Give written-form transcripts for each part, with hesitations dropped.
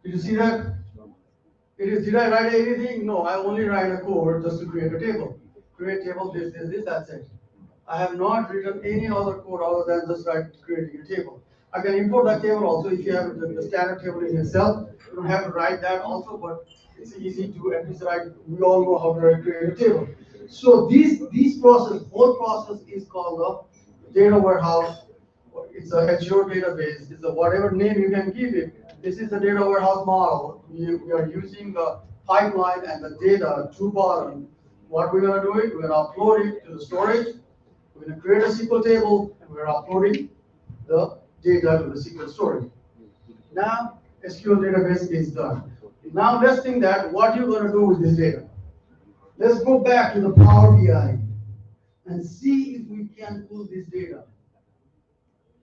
Did you see that? It is, did I write anything? No, I only write a code just to create a table. Create table, this, that's it. I have not written any other code other than just creating a table. I can import that table also if you have the standard table in Excel. You don't have to write that also, but it's easy to at least write. We all know how to create a table. So this process, whole process is called a data warehouse. It's a Azure database. It's a whatever name you can give it. This is the data warehouse model. We are using the pipeline and the data to bottom. What we're gonna do it, we're gonna upload it to the storage. We're gonna create a SQL table and we're uploading the data to the SQL storage. Now, SQL database is done. Now let's think that what you're gonna do with this data. Let's go back to the Power BI and see if we can pull this data.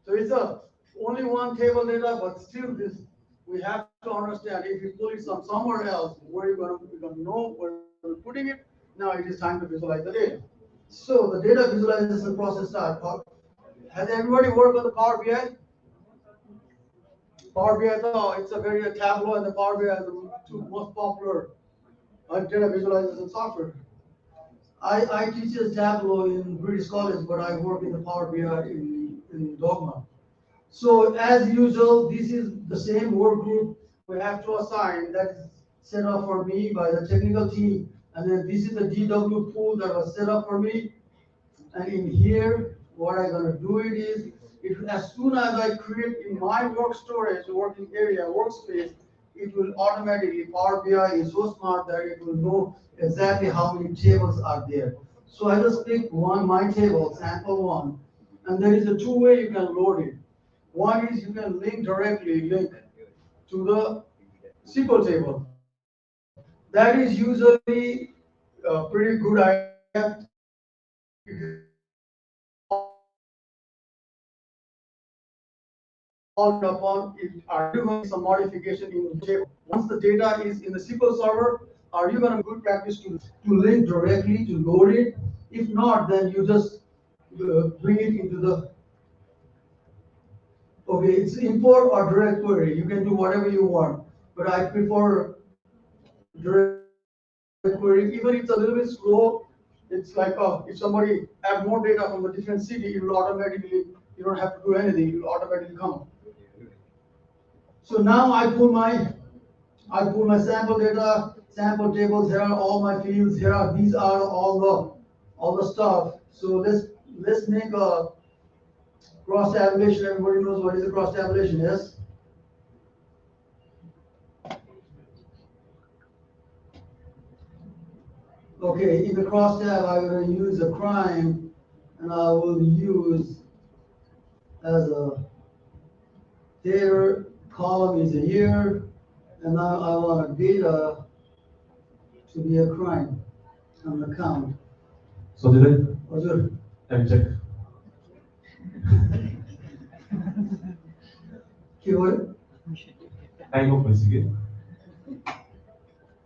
So it's a only one table data, but still this we have to understand if you pull it somewhere else, where you're gonna know where you're putting it. Now it is time to visualize the data. So the data visualization process starts. Has everybody worked on the Power BI? Power BI, it's a very Tableau and the Power BI are the two most popular data visualization software. I teach as Tableau in British College, but I work in the Power BI in Dogma. So as usual, this is the same work group we have to assign that is set up for me by the technical team. And then this is the DW pool that was set up for me. And in here, what I'm gonna do it is, if as soon as I create in my work storage, working area, workspace, it will automatically, Power BI is so smart that it will know exactly how many tables are there. So I just pick my table, sample one, and there is a two-way you can load it. One is you can link to the SQL table. That is usually a pretty good idea. It is all upon it. Are you going to some modification in the table? Once the data is in the SQL server, are you going to good practice to link directly to load it? If not, then you just bring it into the okay. It's import or direct query. You can do whatever you want, but I prefer direct query. Even if it's a little bit slow, it's like if somebody have more data from a different city, it will automatically, you don't have to do anything, it will automatically come. So now I pull my sample data, sample tables, here are all my fields, these are all the stuff. So let's make a cross tabulation. Everybody knows what is a cross tabulation, yes? Okay, in the cross tab, I'm going to use a crime, and I will use as a there column is a year, and now I want a data to be a crime on the count. So did it? Was it? Time check. Keyword? Time of again.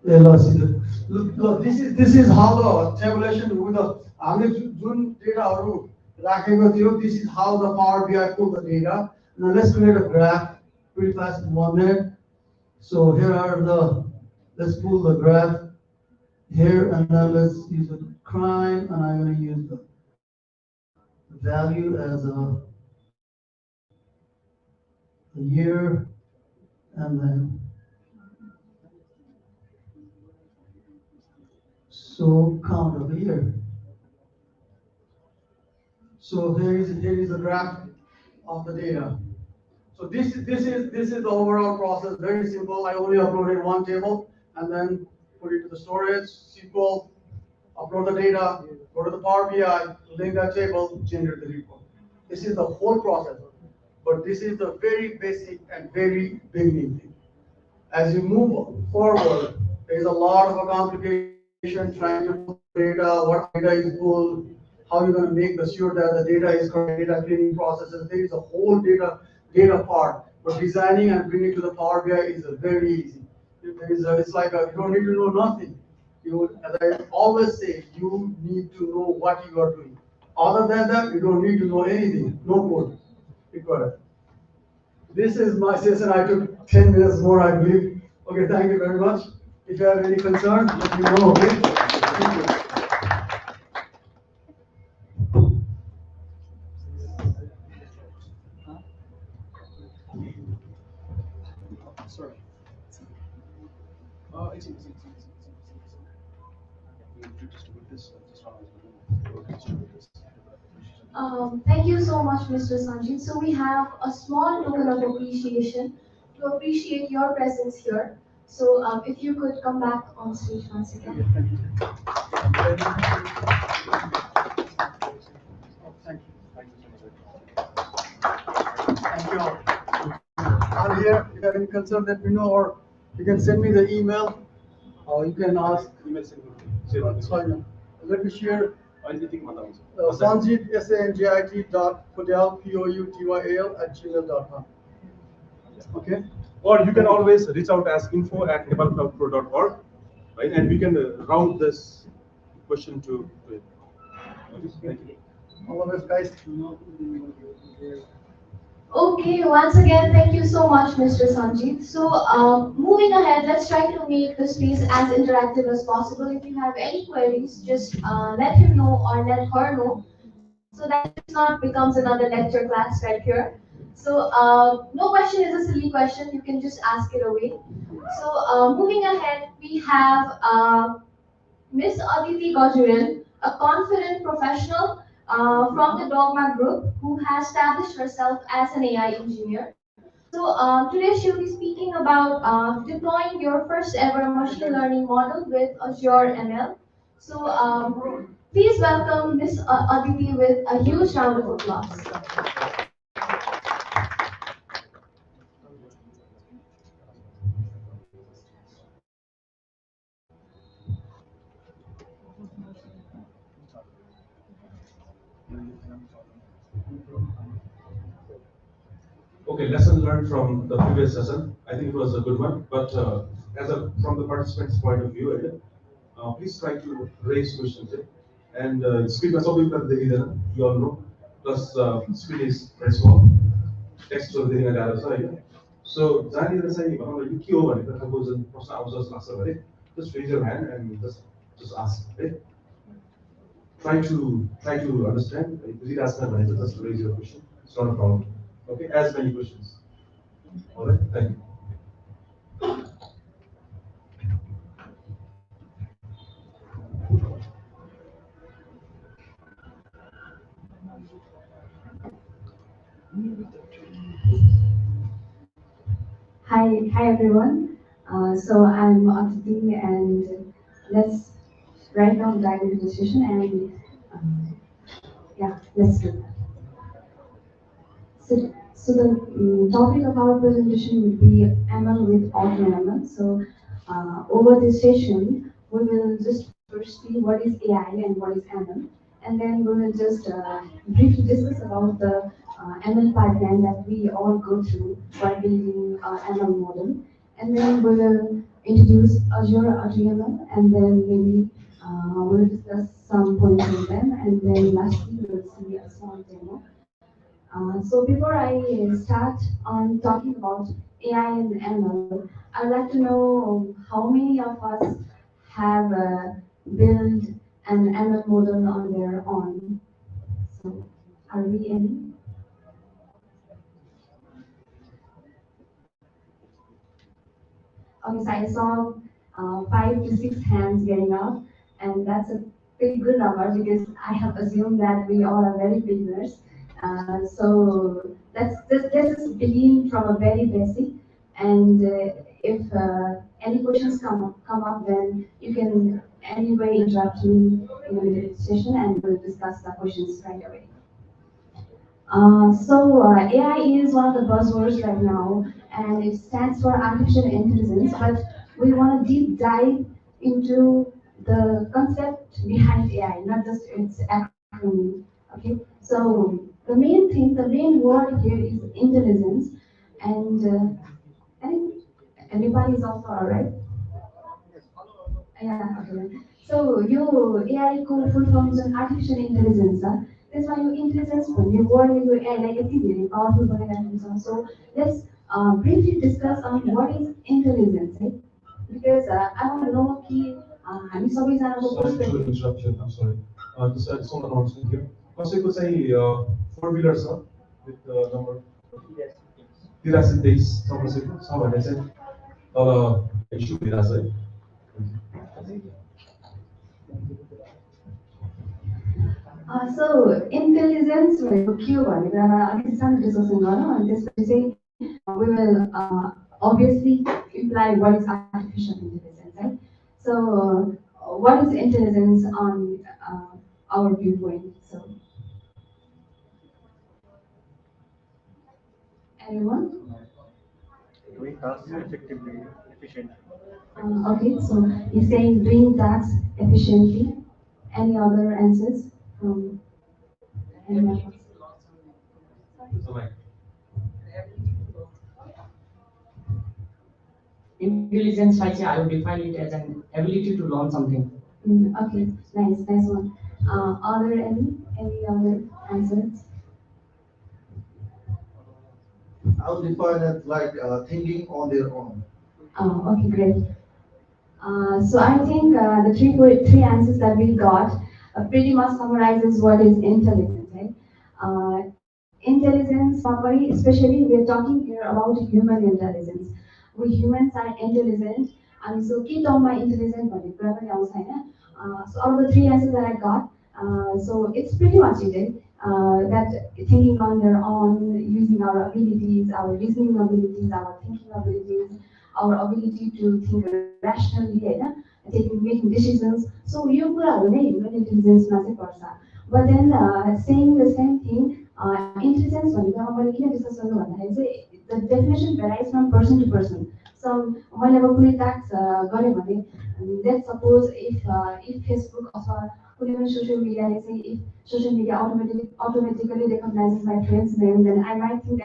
Yeah, look, this is how the tabulation with the हामीले जुन डेटाहरू राखेको थियो, this is how the Power BI pull the data. Now let's create a graph pretty fast in 1 minute. So here are let's pull the graph here, and then let's use a crime, and I'm going to use the value as a year, and then so count of the year. So here is the graph of the data. So this is the overall process. Very simple. I only uploaded one table and then put it to the storage, SQL, upload the data, go to the Power BI, link that table, generate the report. This is the whole process. But this is the very basic and very beginning thing. As you move forward, there is a lot of a complication trying to pull the data, what data is pulled, how you're going to make sure that the data is correct, data cleaning processes. There is a whole data part. But designing and bringing to the Power BI is a very easy. It's like you don't need to know nothing. As I always say, you need to know what you are doing. Other than that, you don't need to know anything. No code required. This is my session. I took 10 minutes more, I believe. Okay, thank you very much. If you have any concern, let me know, okay? Thank you. Sorry. We need to distribute this. Just one distribute this. Thank you so much, Mr. Sanjeev. So we have a small token of appreciation to appreciate your presence here. So if you could come back on stage once Okay, again. thank you. Thank you all. I'm here. If you have any concern, let me know, or you can send me the email, or you can ask. Email send It's fine. Let me share. anything matters. Sanjit, Sanjit dot Poutyal, poutyal@gmail.com. Okay? Or you can always reach out as info@nepalcloudpro.org, right? And we can route this question to it. Okay, thank you. All of us, guys. Okay, once again, thank you so much, Mr. Sanjeev. So, moving ahead, let's try to make the space as interactive as possible. If you have any queries, just let him know or let her know so that this not becomes another lecture class right here. So, no question is a silly question. You can just ask it away. So, moving ahead, we have Miss Aditi Gajurel, a confident professional from the Dogma Group who has established herself as an AI engineer. So today she'll be speaking about deploying your first ever machine learning model with Azure ML. So please welcome Miss Aditi with a huge round of applause. Okay, lesson learned from the previous session. I think it was a good one. But from the participants' point of view, please try to raise questions. And screen also will cut the hidden. You all know. Plus, screen is very small. Text will be in a side. So, Zani is saying, you key over it. That goes in person answers answer, right? Just raise your hand and just ask. Right? Try to understand. If you ask my manager, just raise your question. It's not a problem. Okay, as many questions. All right, thank you. Hi everyone. So I'm Aditi, and let's right now dive into the session, and yeah, let's do that. So the topic of our presentation will be ML with AutoML. So over this session, we will just first see what is AI and what is ML, and then we will just briefly discuss about the ML pipeline that we all go through while building ML model, and then we will introduce Azure AutoML, and then maybe we'll discuss some points on them, and then lastly we'll see a small demo. So before I start on talking about AI and ML, I'd like to know how many of us have built an ML model on their own. So are we any? Okay, so I saw 5 to 6 hands getting up, and that's a pretty good number because I have assumed that we all are very beginners. So let's just begin from a very basic. And if any questions come up, then you can anyway interrupt me in the middle of the session, and we'll discuss the questions right away. AI is one of the buzzwords right now, and it stands for artificial intelligence. But we want to deep dive into the concept behind AI, not just its acronym. Okay, so the main word here is intelligence, and I think everybody is also alright. Yeah, okay. So you AI को full forms on artificial intelligence. That's why you intelligence when you word you AI like a TV, powerful बनाइरहेको छ. So let's briefly discuss on what is intelligence, right? Because I want to know कि हामी सबैजनाको Sorry to perspective. interrupt you. I'm sorry. Just a small announcement here. कसैको चाहिँ four wheeler छ with number 8323 छ कसैको छ भने चाहिँ तल इस्यु भइरहेछ है. So intelligence भनेको के हो भन्ने कुरामा अलिकति सानो डिस्कसन गरौँ अनि त्यसपछि चाहिँ we will obviously imply what is artificial intelligence, right? So what is intelligence on our viewpoint? So anyone? Doing tasks effectively, efficiently. Okay, so he's saying doing tasks efficiently. Any other answers from anyone else? So like, Intelligence, I would define it as an ability to learn something. Okay, nice one. Are there any other answers? I'll define it like thinking on their own. Okay, great. So I think the three answers that we got pretty much summarizes what is intelligence, right? Intelligence, normally, especially we are talking here about human intelligence. We humans are intelligent, and so के टर्ममा intelligent भन्ने कुरा पनि आउँछ होइन? So out of the three answers that I got, so it's pretty much it, that thinking on their own, using our abilities, our reasoning abilities, our thinking abilities, our ability to think rationally, making decisions. So यो कुराहरू नै human intelligence-मा चाहिँ पर्छ. But then saying the same thing, intelligence भनेको अब मैले किन discuss गर्नु भन्दाखेरि चाहिँ the definition varies from person to person. So मैले अब कुनै टास्क गरेँ भने let's suppose if Facebook अथवा कुनै पनि social media चाहिँ if social media automatically recognizes my friend's name, then I might think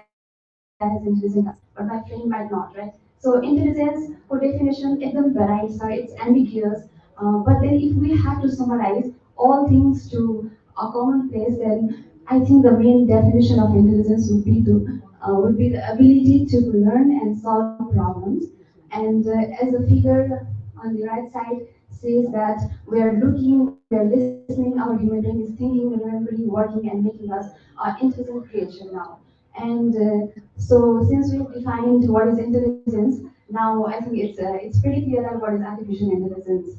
that is intelligent, but my friend might not, right? So intelligence, for definition, एकदम varies, so it's ambiguous. But then if we have to summarize all things to a common place, then I think the main definition of intelligence would be the ability to learn and solve problems. And as the figure on the right side says that we are looking, we are listening, our human brain is thinking, remembering, working, and making us intelligent creation now. And so since we've defined what is intelligence, now I think it's pretty clear that what is artificial intelligence.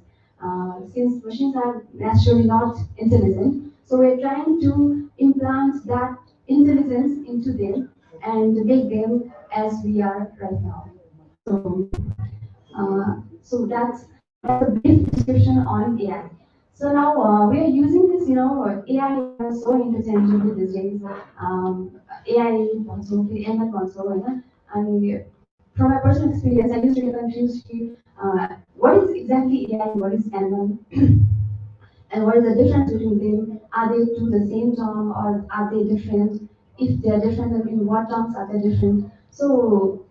Since machines are naturally not intelligent, so we're trying to implant that intelligence into them and make them as we are right now. So, that's a brief description on AI. So now we are using this, AI so interchangeably these days. AI also, ML also, and from my personal experience, I used to get confused. What is exactly AI? What is ML? And what is the difference between them? Are they two the same term or are they different? If they are different, then in what terms are they different? So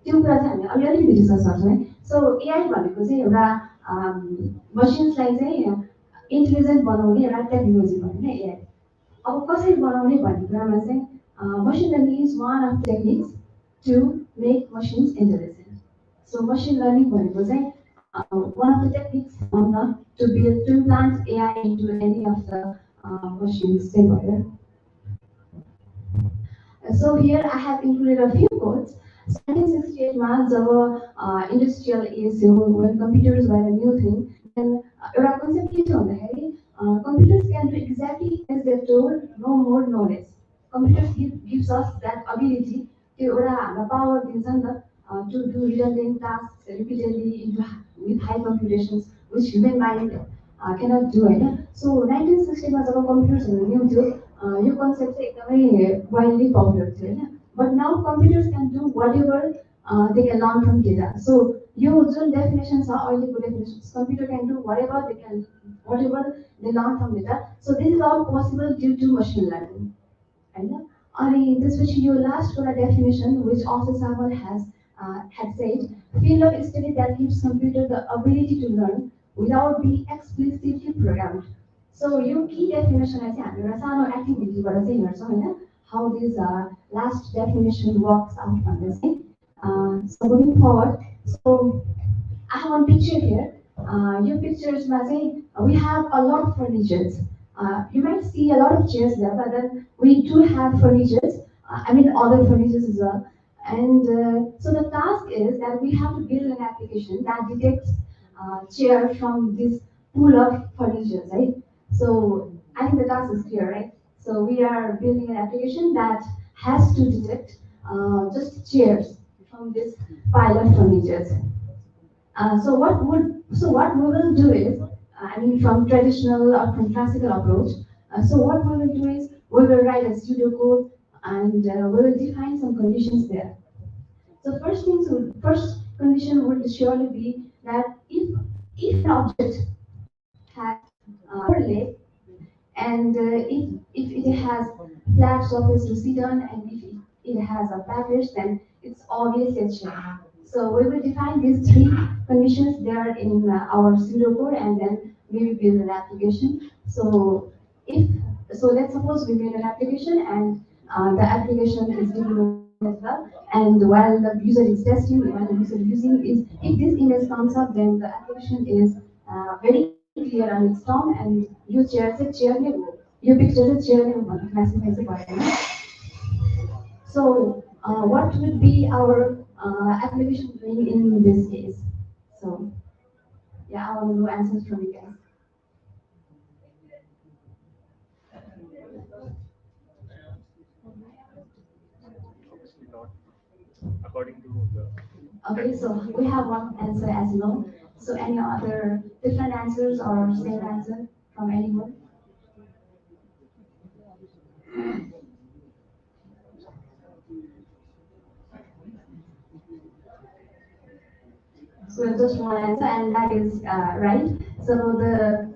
त्यो कुरा चाहिँ हामी अलिअलि discuss गर्छौँ है. So AI भनेको चाहिँ एउटा मसिन्सलाई चाहिँ इन्टेलिजेन्ट बनाउने एउटा टेक्नोलोजी भनौँ न AI. अब कसरी बनाउने भन्ने कुरामा चाहिँ machine learning is one of the techniques to make machines intelligent. So machine learning भनेको चाहिँ one of the techniques to implant AI into any of the machines. So here I have included a few quotes. So 1968 मा जब industrial age when computers were a new thing, then एउटा concept के थियो भन्दाखेरि computers can do exactly as they're told, no more, no less. Computers gives us that ability त्यो एउटा हामीलाई power दिन्छ नि त to do redundant tasks repeatedly with high computations, which human mind cannot do होइन. So 1960 मा जब कम्प्युटर्सहरू new थियो यो कन्सेप्ट चाहिँ एकदमै widely popular थियो होइन. But now computers can do whatever they can learn from data. So yo Jun definition छ अहिलेको definitions, computer can do whatever they learn from data. So this is all possible due to machine learning. होइन. अनि त्यसपछि यो last एउटा definition which also Samuel had said, field of study that gives computer the ability to learn without being explicitly programmed. So yo key definition चाहिँ हामी एउटा सानो activityबाट चाहिँ हेर्छौँ होइन, how this last definition works out भनेर चाहिँ So moving forward, so I have one picture here. Your pictures, we have a lot of furnitures. You might see a lot of chairs there, but then we do have furnitures. Other furnitures as well. And so the task is that we have to build an application that detects chair from this pool of furniture, right? So I think the task is clear, right? So we are building an application that has to detect just chairs from this pile of furniture. So what we will do is, from traditional or from classical approach. So what we will do is we will write a pseudocode and we will define some conditions there. So first condition would surely be that if an object has four legs and if it has flat surface to sit on and if it has a package, then it's obviously a chair. So we will define these three conditions there in our pseudocode and then we will build an application. If let's suppose we made an application and the application is developed as well, and while the user is testing, while the user is using is if this image comes up, then the application is very clear on its term and your chair से chair में your picture से chair में classify से पढ़ेगा. So what would be our application doing in this case? So yeah, I want to know answers from you guys. Obviously not according to the. Okay, so we have one answer as no. So any other different answers or same answer from anyone? So just one answer, and that is right. So the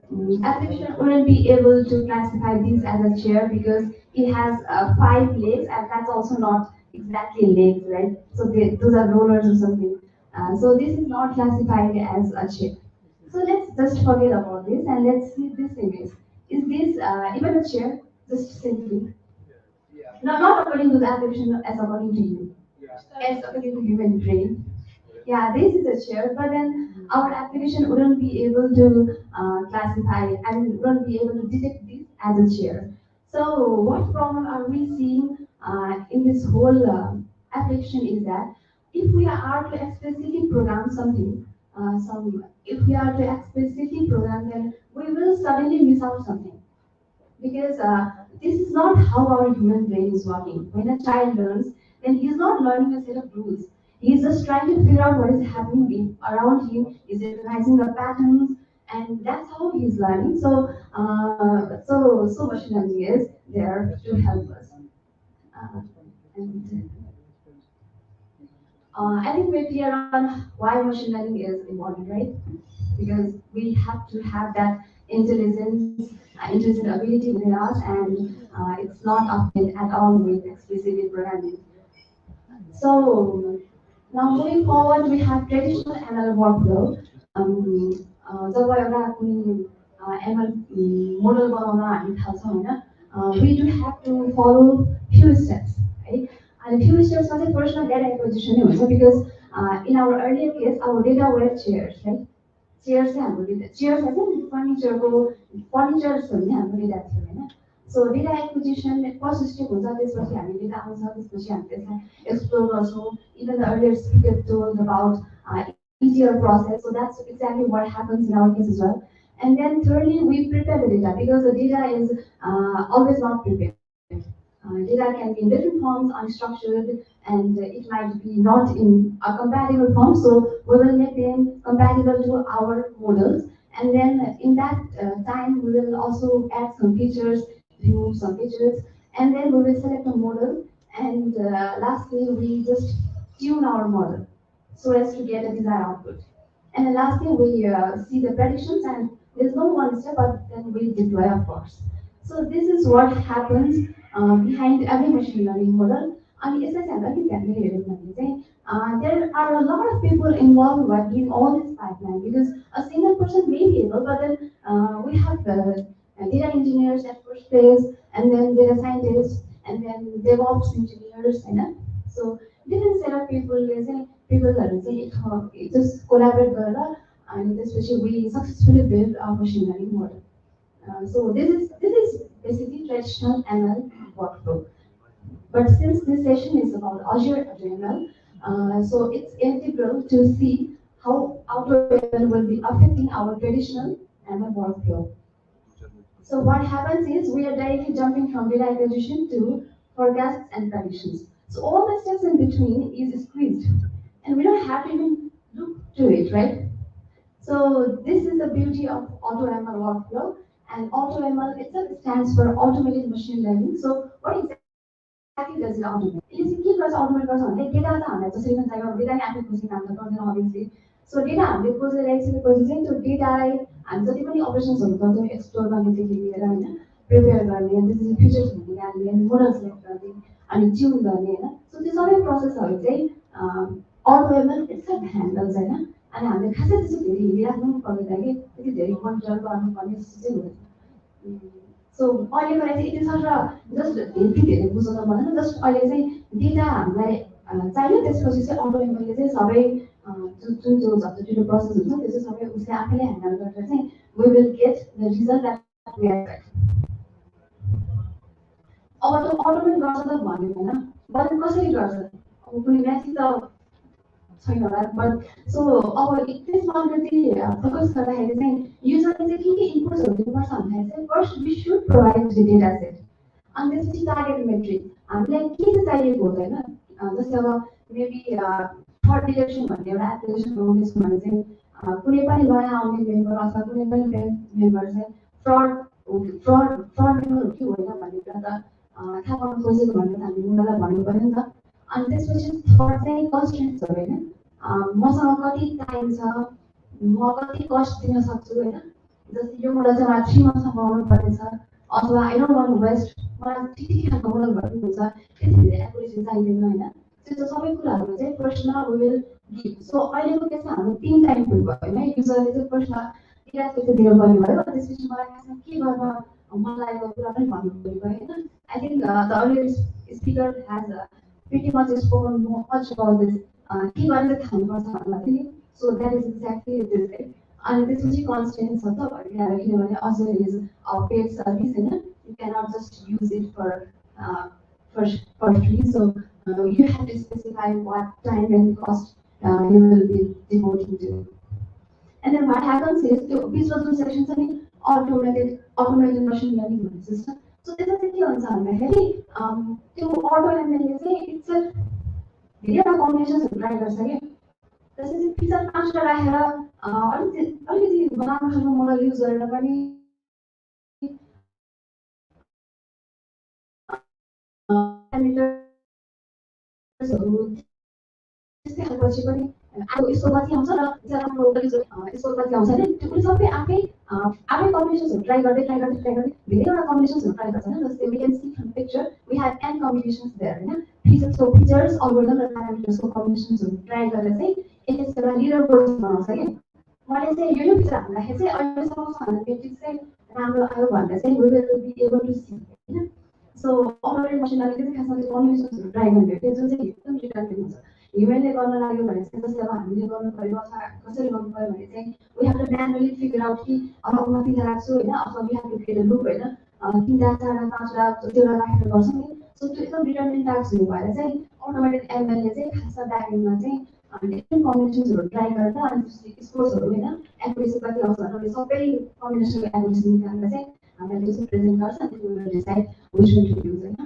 application wouldn't be able to classify these as a chair because it has five legs, and that's also not exactly legs, right? So those are rollers or something. So this is not classified as a chair. So let's just forget about this and let's see this image. Is this even a chair? Just simply. No, not according to the application, as according to you. As according to human brain. Yeah, this is a chair, but then our application wouldn't be able to classify and wouldn't be able to detect this as a chair. So what problem are we seeing in this whole application is that if we are to explicitly program something, if we are to explicitly program, then we will suddenly miss out something because this is not how our human brain is working. When a child learns, then he's not learning a set of rules. He's just trying to figure out what is happening around him. He's recognizing the patterns, and that's how he's learning. So machine learning is there to help us. And I think we're clear on why machine learning is important, right? Because we have to have that intelligent ability within us, and it's not often at all with explicitly programming. So now moving forward, we have traditional ML workflow. जब एउटा कुनै ML model बनाउन हामी थाल्छौँ होइन, we do have to follow few steps, right? And few steps are the first one data acquisition हुन्छ because in our earlier case, our data were chairs, right? Chair चाहिँ हाम्रो data chair चाहिँ नि furnitures भन्ने हाम्रो data थियो होइन. सो data acquisition first step हुन्छ, त्यसपछि हामी डेटा आउँछ, त्यसपछि हामी त्यसलाई एक्सप्लोर गर्छौँ. Even the earlier speaker told about easier process, so that's exactly what happens in our case as well. And then thirdly, we prepare the data because the data is always not prepared. Data can be in different forms, unstructured, and it might be not in a compatible form. So we will make them compatible to our models. And then in that time, we will also add some features, remove some features, and then we will select a model. And lastly, we just tune our model so as to get a desired output. And then lastly, we see the predictions, and there's no one step, but then we deploy, of course. So this is what happens behind every machine learning model. And as I said, there are a lot of people involved while doing all this pipeline because a single person may be able, but then we have the data engineers at first place, and then data scientists, and then DevOps engineers, so different set of peopleले चाहिँ पिपलहरू चाहिँ just collaborate गरेर अनि त्यसपछि we successfully built our machine learning model. So this is basically traditional ML workflow. But since this session is about Azure ML, so it's integral to see how AutoML will be affecting our traditional ML workflow. So what happens is we are directly jumping from data acquisition to forecasts and predictions. So all the steps in between is squeezed, and we don't have to even look to it, right? So this is the beauty of AutoML workflow, and AutoML itself stands for automated machine learning. So what exactly does it automate? यसले चाहिँ के गर्छ automate गर्छ भन्दा data त हामीलाई जसरी पनि चाहियो डेटा नै आफै खोज्ने काम त गर्दैन अभियसली सो डेटा हामीले खोजेर आइसकेपछि चाहिँ त्यो डेटालाई हामी जति पनि अपरेसन्सहरू गर्छौँ एक्सप्लोर गर्नेदेखि लिएर होइन प्रिपेयर गर्ने अनि त्यसपछि फिचर्सहरू निकाल्ने अनि मोडल सेलेक्ट गर्ने अनि ट्युन गर्ने होइन सो त्यो सबै प्रोसेसहरू चाहिँ अटोमेट इट्सेल्फ ह्यान्डल्स होइन अनि हामीले खासै त्यस्तो धेरै हिँडिराख्नु पनि पर्दैन कि त्यति धेरै मोनिटर गर्नुपर्ने जस्तो चाहिँ हुँदैन सो अहिलेको लागि चाहिँ यति सर जस्ट धेरै धेरै बुझाउनु पर्दैन जस्ट अहिले चाहिँ डेटा हामीलाई चाहियो त्यसपछि चाहिँ अटोमेटले चाहिँ सबै जुन जो जति प्रोसेस हुन्छ त्यो चाहिँ सबै उसले आफैले ह्यान्डल गरेर चाहिँ we will get the result that we expect अब त्यो अटोमेट गर्छ त भन्यो होइन बट कसरी गर्छ अब कुनै म्याथी त छैन होला बट सो अब त्यसमा अलिकति फोकस गर्दाखेरि चाहिँ युजरले चाहिँ के इनपुट्सहरू दिनुपर्छ भन्दाखेरि चाहिँ first we should provide the data set अनि त्यसपछि टार्गेट मेट्रिक हामीलाई के चाहिँ चाहिएको हुँदैन जस्तै अब मेबी थर्ड डिटेक्सन भन्ने एउटा एप्लिकेसन आउँदैछ भने चाहिँ कुनै पनि नयाँ आउने मेम्बर अथवा कुनै पनि ब्याङ्क मेम्बर चाहिँ फ्रड मेम्बर हो कि होइन भन्ने कुरा त थाहा पाउन खोजेको भनेर हामीले उनीहरूलाई भन्नु पऱ्यो नि त अनि त्यसपछि थर्ड चाहिँ कन्स्ट्रेन्ट्सहरू होइन मसँग कति टाइम छ म कति कस्ट दिन सक्छु होइन जस्तै यो मोडल चाहिँ मलाई 3 मन्थमा बनाउनु पर्नेछ अथवा आई डोन्ट वान्ट वेस्ट मलाई ठिक खालको मोडल गर्नुहुन्छ त्यति धेरै एकुरेसी चाहिँदैन होइन त्यो सबै कुराहरू चाहिँ फर्स्टमा वी विल गिभ सो अहिलेको केसमा हाम्रो 3 टाइम भयो होइन युजरले चाहिँ फर्स्टमा डेटा सेट दिनुपर्ने भयो त्यसपछि मलाई खासमा के गर्न मन लागेको कुरा पनि भन्नु भयो होइन I think the earlier speaker hedge pretty much spoken much about this के गरेर खानुपर्छ भन्दाखेरि so that is exactly this है अनि त्यसपछि कन्सटेन्ट छ त भइरहेको किनभने अझै इज पेड सर्भिस होइन you can't just use it for free so you have to specify what time and cost you will be devoting to and then what happens is त्यो बिचमा जुन सेक्सन छ नि अटोमेटेड मसिन लर्निङ भन्ने system so त्यसमा चाहिँ के हुन्छ भन्दाखेरि त्यो अटो एमएलले चाहिँ इट्सेल्फ धेरैवटा कम्बिनेसन्सहरू ट्राई गर्छ कि त्यसपछि फिचर 5 राखेर अलिकति बनाउनु खालको मोडल युज गरेर पनि त्यस्तै खालपछि पनि अब यसको कति आउँछ र राम्रो यसको कति आउँछ नि त्यो पनि सबै आफै कम्बिनेसन्सहरू ट्राई गर्दै धेरैवटा कम्बिनेसन्सहरू ट्राई गर्छ होइन जस्तै we can see from picture we have an combinations there होइन फिचर्स अल्गोरिदम र प्यारामिटर्सको कम्बिनेसन्सहरू ट्राई गरेर चाहिँ एउटा लिडर बोर्ड बनाउँछ कि मैले चाहिँ यो फिचर हाल्दाखेरि चाहिँ अहिलेसम्म मेट्रिक चाहिँ राम्रो आयो भनेर चाहिँ we will be able to see होइन सो अटोमेटेड मसिन लर्निङले चाहिँ खासमा त्यो कम्बिनेसन्सहरू ट्राई गर्ने त्यो जुन चाहिँ एकदम डिटर्मिन हुन्छ ह्युमनले गर्न लाग्यो भने चाहिँ जस्तै अब हामीले गर्नु पऱ्यो अथवा कसरी गर्नु पऱ्यो भने चाहिँ we have to manually figure out कि अब म 3 राख्छु होइन अथवा we have to create a loop होइन 3 4 5 त्यो राखेर गर्छौँ नि सो त्यो एकदम डिटर्मिन टास्क हुनु भएर चाहिँ अटोमेटेड एमएलले चाहिँ खासमा ब्याकएन्डमा चाहिँ डिफ्रेन्ट कम्बिनेसन्सहरू ट्राई गरेर अनि त्यसपछि स्कोर्सहरू होइन एक्युरेसी कति आउँछ भनेर सबै कम्बिनेसनको एक्युरेसी निकालेर चाहिँ हामीलाई त्यो चाहिँ प्रेजेन्ट गर्छ अनि त्यो will decide which one to use होइन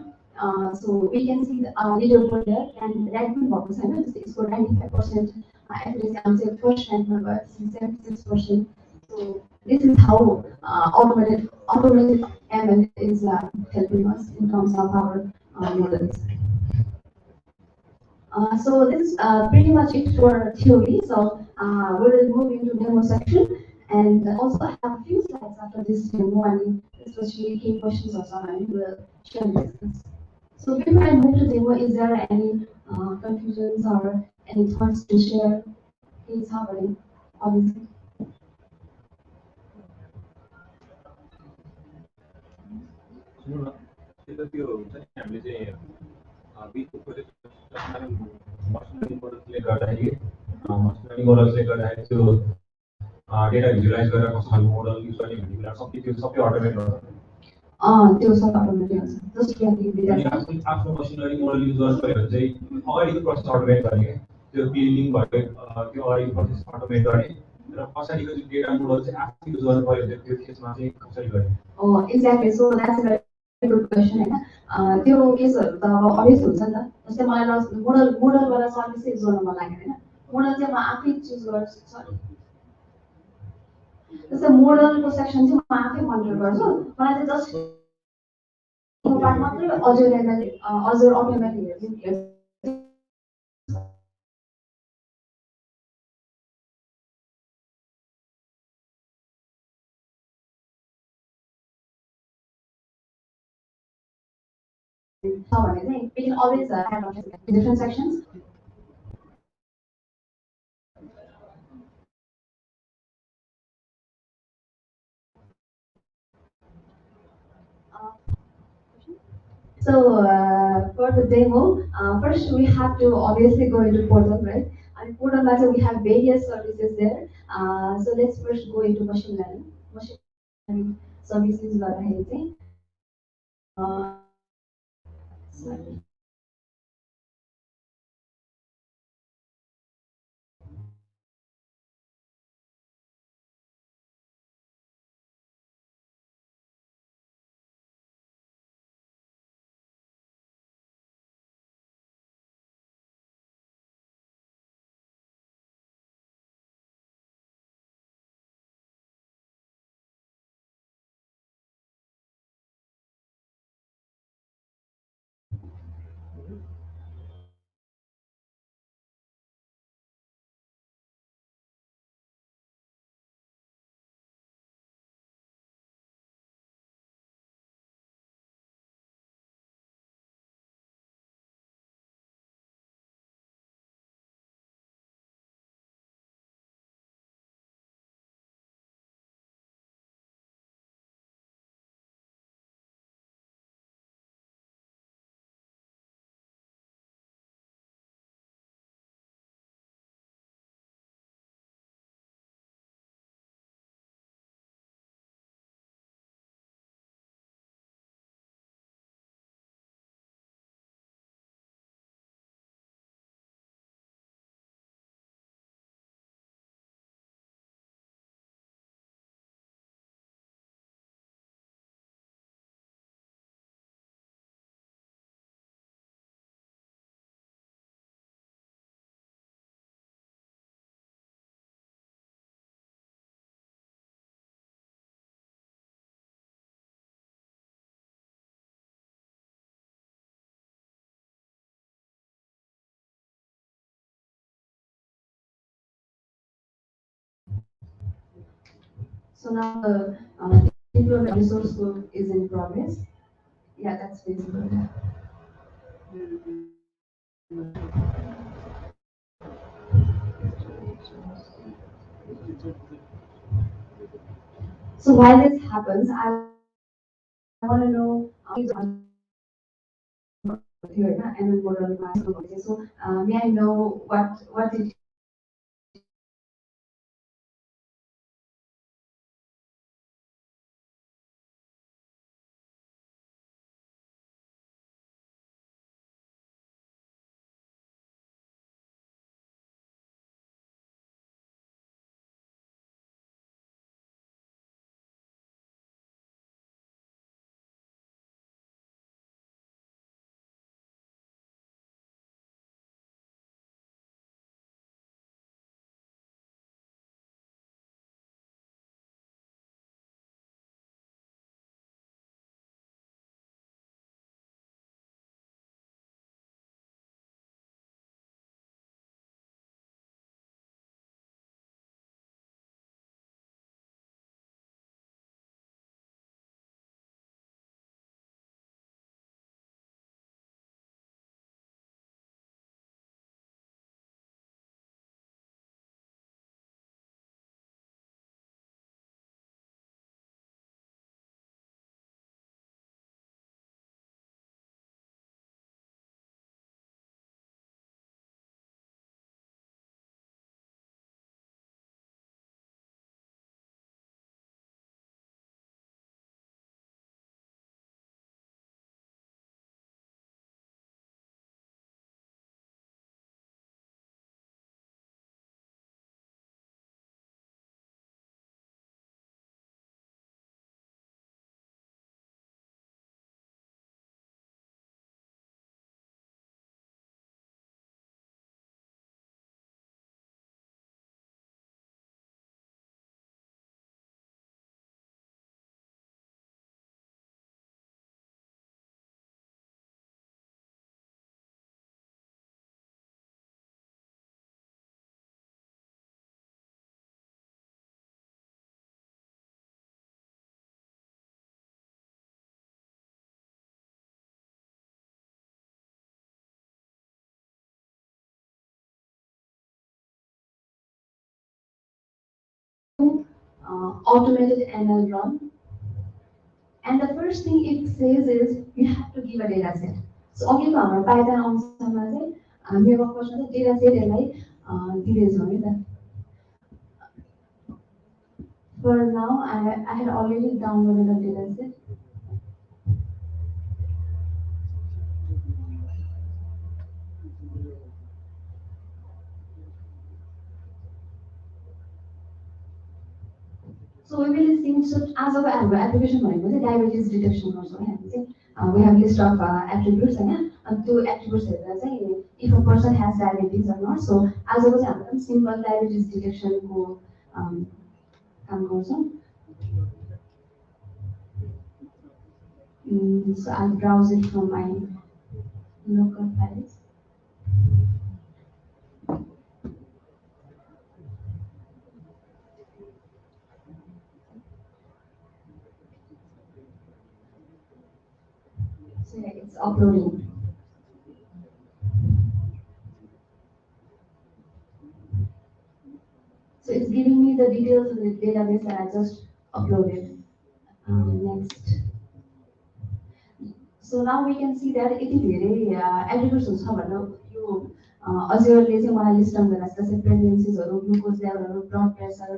so we can see the leaderboard there and rank पनि भएको छ होइन जस्तै यसको 95% accuracy आउँछ फर्स्ट र्याङ्कमा गयो 76%. So this is how automated ML is helping us in terms of our models. So this is pretty much it for theory. So we will move into demo section and also I have a few slides after this demo and especially key questions or something we will share this. So before I move to demo, is there any confusions or any thoughts to share? Please have it, obviously. सुन्नु न त्यो त त्यो हुन्छ नि हामीले चाहिँ बिचको प्रोजेक्ट मसिन लर्निङ मोडल्सले गर्दाखेरि त्यो डेटा भिजुलाइज गरेर कस्तो खालको मोडल युज गर्ने भन्ने कुरा सबै त्यो सबै अटोमेट गर्छ त्यो सब अटोमेटिक हुन्छ जस्ट अनि आफ्नो मसिन लर्निङ मोडल युज गर्नु पऱ्यो भने चाहिँ अगाडिको प्रोसेस अटोमेट गर्ने क्या त्यो बिल्डिङ भयो त्यो अगाडिको प्रोसेस अटोमेट गर्ने र पछाडिको जुन डेटा मोडल चाहिँ आफै युज गर्नु पऱ्यो भने त्यो केसमा चाहिँ कसरी गर्ने exactly so that's a very good question होइन त्यो केसहरू त अब अभियस हुन्छ नि त जस्तै मलाई मोडलबाट सर्भिस युज गर्न मन लाग्यो होइन मोडल चाहिँ म आफै चुज गर्छु सरी जस्तै मोडलको सेक्सन चाहिँ म आफै मोनिटर गर्छु मलाई चाहिँ जस्ट त्यो पार्ट मात्रै अझर अटोमेटिक छ भने चाहिँ we can always add on different sections. So for the demo, first we have to obviously go into portal, right? And portal matter we have various services there. So let's first go into machine learning. Machine learning services are anything. Sorry. So now the deployment resource code is in progress. Yeah, that's visible. So while this happens, I want to know here and what are the so may I know what did automated ML run. And the first thing it says is you have to give a data set. So अघिको हाम्रो Python अंशमा चाहिँ मेरो प्रश्न चाहिँ data set यसलाई दिँदैछौँ है त. For now, I had already downloaded a data set. So we will see, so as of application भनेको चाहिँ diabetes detection गर्छौँ है हामी चाहिँ we have list of attributes हैन अनि त्यो attributes हेरेर चाहिँ if a person has diabetes or not. So आजको चाहिँ हाम्रो simple diabetes detection को काम गर्छौँ. So I'll browse it from my local files. So yeah, it's uploading. So it's giving me the details of the database that I just uploaded. Next. So now we can see that यति धेरै attributes छ भनेर यो अजयरले चाहिँ मलाई list down गरेर जस्तै प्रेग्नेन्सीजहरू, glucose लेभलहरू, blood pressure,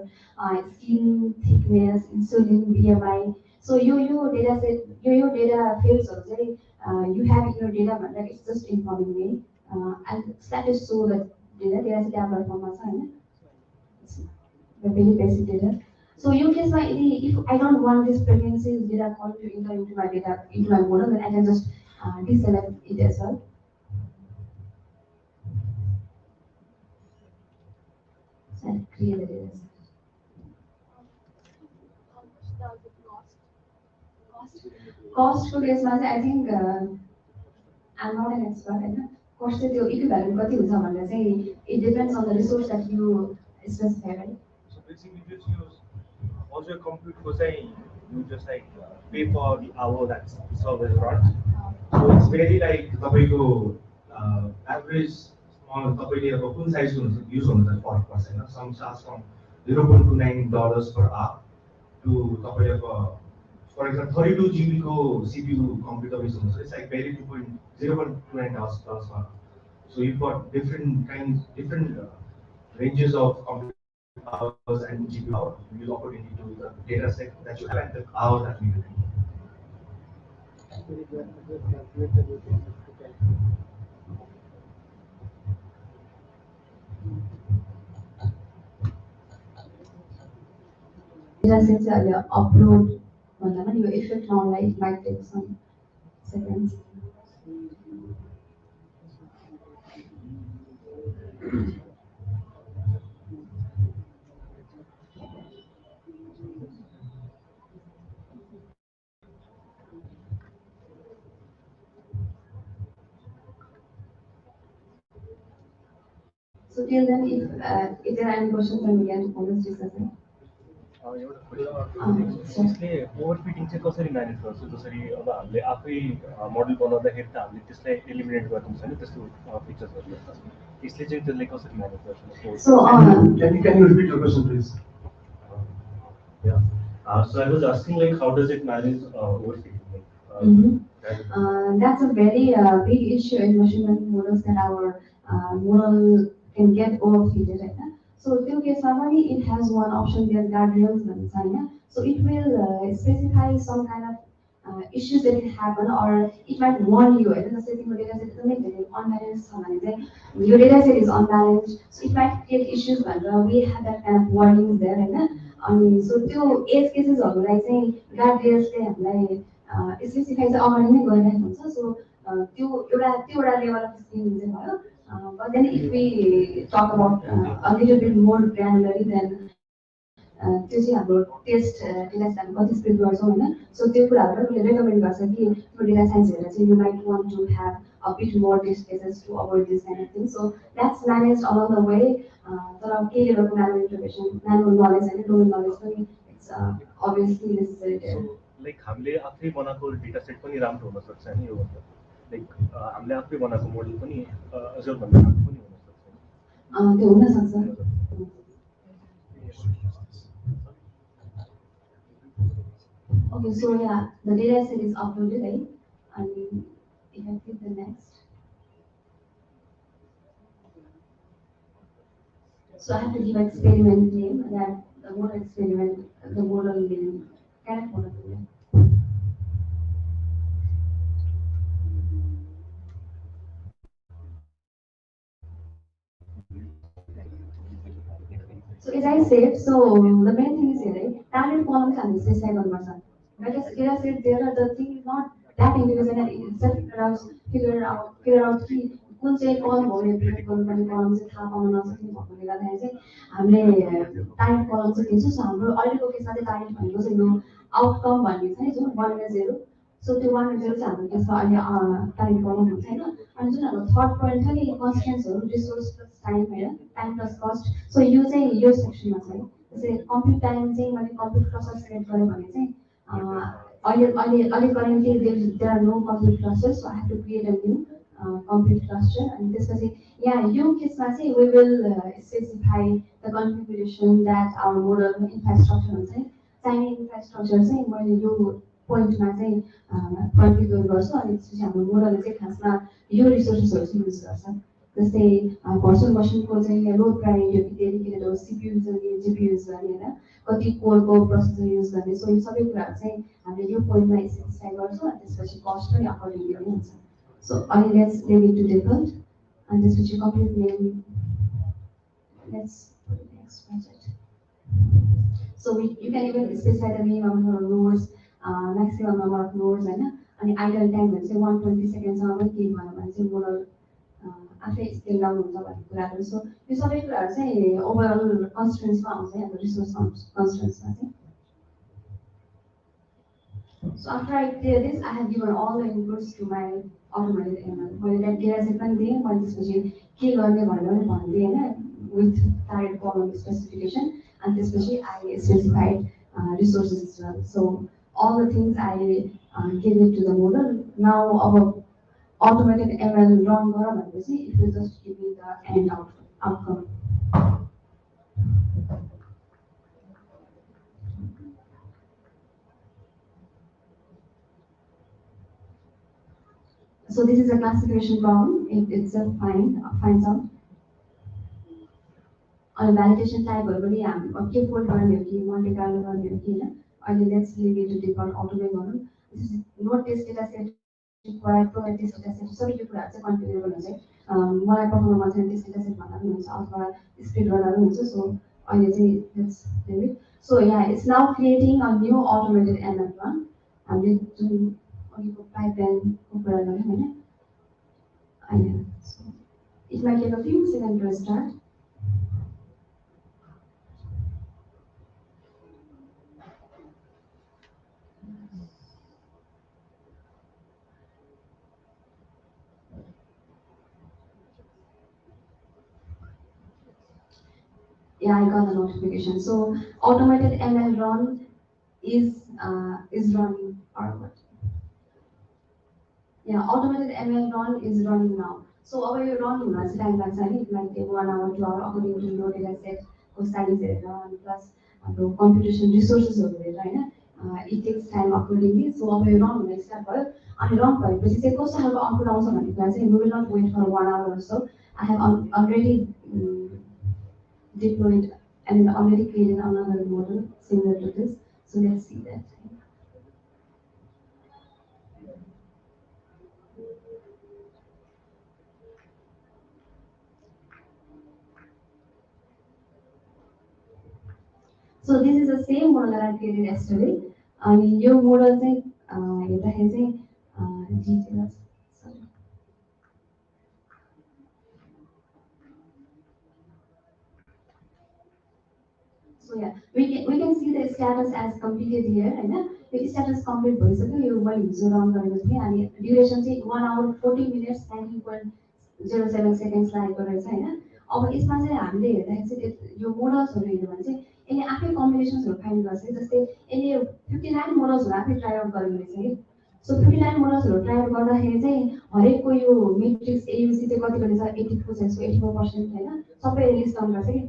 skin thickness, insulin, BMI. So यो डेटा सेट यो डेटा फिल्ड्सहरू चाहिँ you have in your data भनेर it's just informing me. And that is so that data set ट्याबलर फर्ममा छ हैन. The very basic data. So you case my if I don't want this pregnancy data call to enter into my data into my model, then I can just deselect it as well. So I create the data set. How much does it cost? Cost for this I think I'm not an expert in it. Cost चाहिँ त्यो equivalent कति हुन्छ भनेर चाहिँ it depends on the resource that you specify, right? So basically just use also compute for saying you just like pay for the hour that service runs. So it's very like तपाईँको average small तपाईँले अब कुन size use हुन्छ per person. Some charge from $0.29 per hour to तपाईँले अब for example 32 GB को CPU computer use हुन्छ. It's like very $0.29 per hour. So you've got different ranges of computer hours and GPU hours. You will upload into the data set that you have and the hours that you use. Data sets are upload भन्दा यो effect online might take some seconds. So till then, if there are any questions, then we can always discuss it. त्यसले ओभरफिटिङ चाहिँ कसरी manage गर्छ जसरी अब हामीले आफै model बनाउँदाखेरि त हामीले त्यसलाई एलिमिनेट गरिदिन्छ नि त्यस्तो फिचर्सहरू यसले चाहिँ त्यसलाई कसरी म्यानेज गर्छ So Can you repeat your question, please? Yeah. So I was asking like how does it manage overfitting? That's a very big issue in machine learning models that our model can get overfitted. Right? So till case summary, it has one option there, guardrails and sign. So it will specify some kind of issues that can happen, or it might warn you. Right? The setting data set is unbalanced. Your data set is unbalanced, so it might create issues. But we have that kind of warnings there. Right? So two edge cases are like saying guardrails like specify the अगाडि नै गरिरहेको हुन्छ. So त्यो एउटा level of screening चाहिँ भयो. But then if we talk about a little bit more granularly, then त्यो चाहिँ हाम्रो टेस्ट डेटा साइन्स कति स्प्रेड गर्छौँ होइन. सो त्यो कुराहरू उसले रेकमेन्ड गर्छ कि त्यो डेटा साइन्स हेरेर चाहिँ you might want to have a bit more test cases to avoid this kind of thing. So that's manage along the way. तर केही लेभलको म्यानुअल इन्फर्मेसन म्यानुअल नलेज होइन डोमेन नलेज पनि इट्स अभियसली नेसेसरी. लाइक हामीले आफै बनाएको data set पनि राम्रो हुन सक्छ नि यो भन्दा लाइक हामीले आफै बनाएको मोडल पनि अझ भन्दा राम्रो पनि हुन सक्छ. त्यो हुन सक्छ. Okay, so yeah, the data set is uploaded, right? And if I click the next, so I have to give experiment name that the model experiment, the model will connect model will. So as I said, so the main thing is here, right? Target columns and this is second person. Because as I said, there are the thing is not that individual and itself figure out कि कुन चाहिँ कलम हो represent गर्नुपर्ने कलम चाहिँ थाहा pound नसक्ने भएकोले गर्दाखेरि चाहिँ हामीले टाइम कलम चाहिँ दिन्छौँ सो हाम्रो अहिलेको केसमा चाहिँ टाइम भनेको चाहिँ यो आउटकम भन्ने छ नि जुन 1 र 0 सो त्यो 1 र 0 चाहिँ हाम्रो केसमा अहिले टाइम कलम हुन्छ होइन अनि जुन हाम्रो थर्ड पोइन्ट छ नि कन्सटेन्ट्सहरू रिसोर्स प्लस टाइम होइन टाइम प्लस कस्ट सो यो चाहिँ यो सेक्सनमा छ है जस्तै कम्प्युट टाइम चाहिँ मैले कम्प्युट क्लस्टर सेलेक्ट गरेँ भने चाहिँ अहिले currently there are no compute clusters so I have to create a new compute cluster अनि त्यसपछि यहाँ यो केसमा चाहिँ we will specify the configuration that our model infrastructure हुन्छ है चाहिने इन्फ्रास्ट्रक्चर चाहिँ मैले यो पोइन्टमा चाहिँ कन्फिगर गर्छु अनि त्यसपछि हाम्रो मोडलले चाहिँ खासमा यो रिसोर्सेसहरू चाहिँ युज गर्छ जस्तै भर्चुअल मसिनको चाहिँ लो प्रायोरिटी हो कि डेडिकेटेड हो सिपियु युज गर्ने जिपियु युज गर्ने होइन कति कोरको प्रोसेसर युज गर्ने सो यो सबै कुराहरू चाहिँ हामीले यो पोइन्टमा स्पेसिफाई गर्छौँ अनि त्यसपछि कस्ट पनि अकर्डिङली नै हुन्छ सो अहिले let's leave it to default अनि त्यसपछि complete name let's next project So you can even specify the minimum number of nodes, maximum number of nodes, होइन अनि idle time चाहिँ 120 सेकेन्डसम्म पनि केही भयो भने चाहिँ मोडल आफै स्केल डाउन हुन्छ भन्ने कुराहरू सो यो सबै कुराहरू चाहिँ ओभरअल कन्स्ट्रेन्ट्समा आउँछ हाम्रो रिसोर्स कन्स्ट्रेन्ट्समा चाहिँ So after I clear this, I have given all the inputs to my automated ML. मैले that data set पनि दिएँ मैले त्यसपछि के गर्ने भनेर पनि भनिदिएँ होइन with target column specification and त्यसपछि I specified resources as well. So all the things I gave it to the model. Now our automated ML run गर भनेपछि it will just give me the end outcome. So this is a classification problem. It itself finds out. अनि validation टाइपहरू पनि हामी के fold गर्ने हो कि मल्टिकालर गर्ने हो कि होइन अहिले let's leave it to default अटोमै गरौँ not test data set required provide test data set सबै यो कुराहरू चाहिँ कन्फिगर गर्नु चाहिँ मलाई पठाउन मन छैन टेस्ट डेटा सेट भन्दा पनि हुन्छ अथवा स्प्रेड गर्दा पनि हुन्छ सो अहिले चाहिँ let's leave it so yeah it's now creating a new automated ML run हामीले जुन अघिको पाइपलाइनको कुरा गऱ्यौँ होइन अहिले it might take a few second to start Yeah, I got the notification. So automated ML run is running or what? Yeah, automated ML run is running now. So our your run has time लाग्छ नि it might take 1 hour 2 hour according to your data set को size हेरेर अनि plus हाम्रो computation resources हेरेर होइन it takes time accordingly. So अब यो run हुन start भयो अनि run भएपछि चाहिँ कस्तो खालको आउटपुट आउँछ भन्ने कुरा चाहिँ we will not wait for 1 hour or so. I have already deployed and already created another model similar to this. So let's see that. So this is the same model that I created yesterday. And your model हेर्दाखेरि चाहिँ details. Sorry. So yeah, we can see the status as completed here, होइन यो status complete भइसक्यो यो मैले हिजो run गरेको थिएँ अनि duration चाहिँ 1 hour 40 minutes 19.07 seconds लागेको रहेछ होइन अब यसमा चाहिँ हामीले हेर्दाखेरि चाहिँ यो मोडल्सहरू हेर्यो भने चाहिँ यसले आफै कम्बिनेसन्सहरू फाइन्ड गर्छ कि जस्तै यसले 59 मोडल्सहरू आफै ट्राई आउट गरेको रहेछ कि सो 59 मोडल्सहरू ट्राई आउट गर्दाखेरि चाहिँ हरेकको यो मेट्रिक्स एयुसी चाहिँ कति रहेछ 84 छ यसको 84% होइन सबै लिस्ट डाउन गर्छ कि